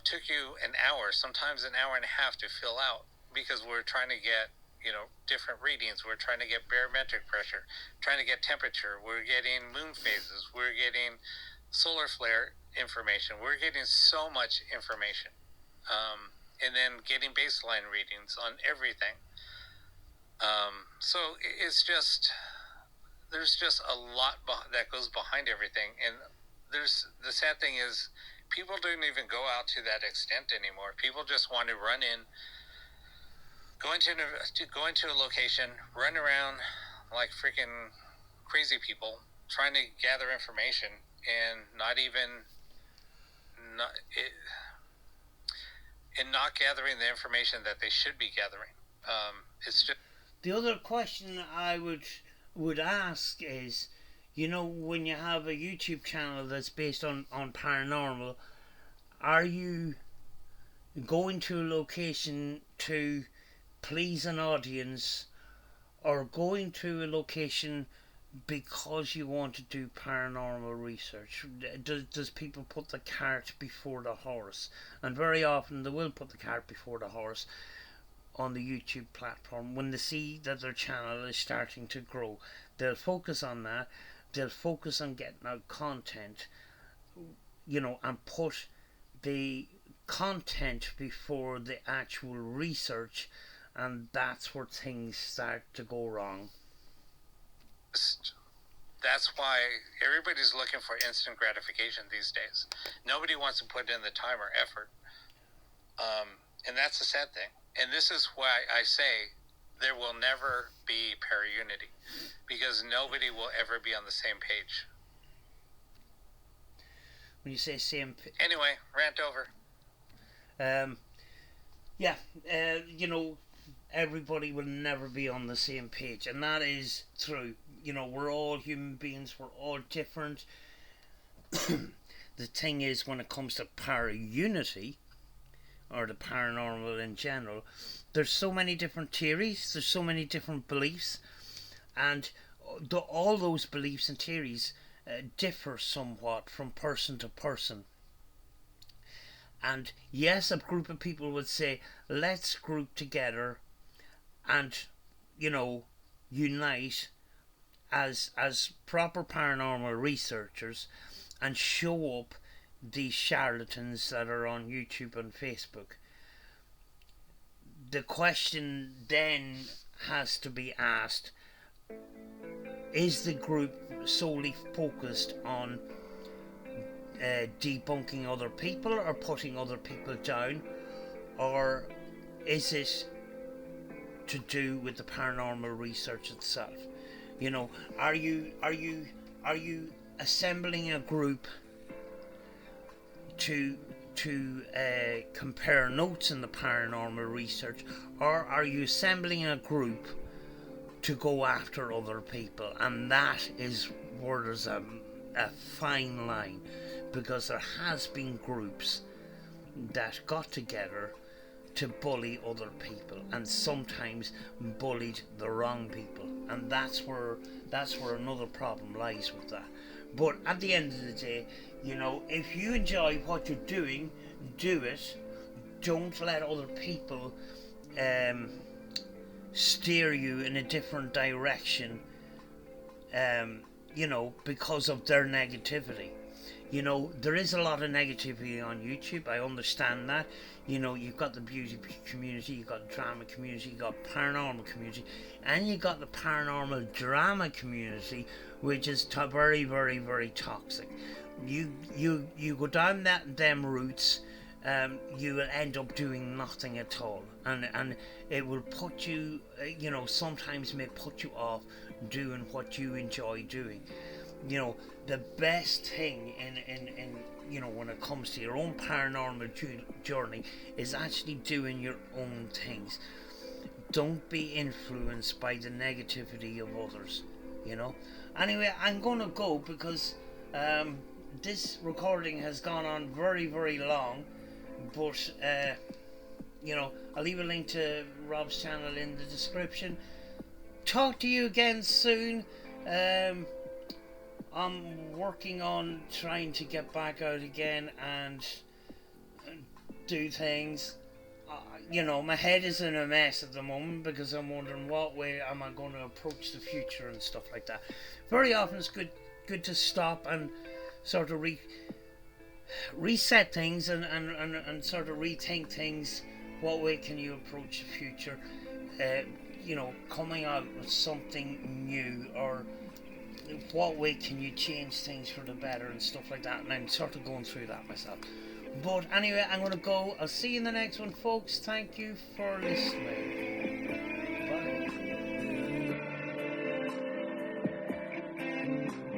took you an hour, sometimes an hour and a half to fill out, because we're trying to get, different readings. We're trying to get barometric pressure, trying to get temperature. We're getting moon phases. We're getting solar flare information. We're getting so much information. And then getting baseline readings on everything. So it's just, there's just a lot that goes behind everything. And the sad thing is, people don't even go out to that extent anymore. People just want to run in, go into a location, run around like freaking crazy people, trying to gather information, and not gathering the information that they should be gathering. It's just the other question I would ask is, when you have a YouTube channel that's based on paranormal, are you going to a location to please an audience, or going to a location because you want to do paranormal research? Does people put the cart before the horse? And very often they will put the cart before the horse on the YouTube platform. When they see that their channel is starting to grow, they'll focus on that. They'll focus on getting out content, and put the content before the actual research, and that's where things start to go wrong. That's why everybody's looking for instant gratification these days. Nobody wants to put in the time or effort. And that's a sad thing. And this is why I say there will never be Paraunity, because nobody will ever be on the same page. When you say same... Anyway, rant over. Everybody will never be on the same page, and that is true. We're all human beings, we're all different. The thing is, when it comes to Paraunity, or the paranormal in general, there's so many different theories, there's so many different beliefs, and all those beliefs and theories differ somewhat from person to person. And yes, a group of people would say, let's group together and, unite as proper paranormal researchers and show up these charlatans that are on YouTube and Facebook. The question then has to be asked, is the group solely focused on debunking other people or putting other people down, or is it to do with the paranormal research itself? Are you assembling a group to compare notes in the paranormal research, or are you assembling a group to go after other people? And that is where there's a fine line, because there has been groups that got together to bully other people, and sometimes bullied the wrong people, and that's where another problem lies with that. But at the end of the day, if you enjoy what you're doing, do it. Don't let other people steer you in a different direction, because of their negativity. You know, there is a lot of negativity on YouTube. I understand that. You know, you've got the beauty community, you've got the drama community, you've got paranormal community, and you got the paranormal drama community, which is very, very, very toxic. You go down them routes, you will end up doing nothing at all, and it will put you, you know, sometimes may put you off doing what you enjoy doing. You know, the best thing in you know, when it comes to your own paranormal journey is actually doing your own things. Don't be influenced by the negativity of others, you know. Anyway, I'm gonna go because this recording has gone on very, very long, but you know, I'll leave a link to Rob's channel in the description. Talk to you again soon. I'm working on trying to get back out again and do things. You know, my head is in a mess at the moment because I'm wondering what way am I going to approach the future and stuff like that. Very often it's good to stop and sort of reset things and sort of rethink things. What way can you approach the future? You know, coming out with something new, or what way can you change things for the better and stuff like that, and I'm sort of going through that myself. But anyway, I'm going to go. I'll see you in the next one, folks. Thank you for listening. Bye.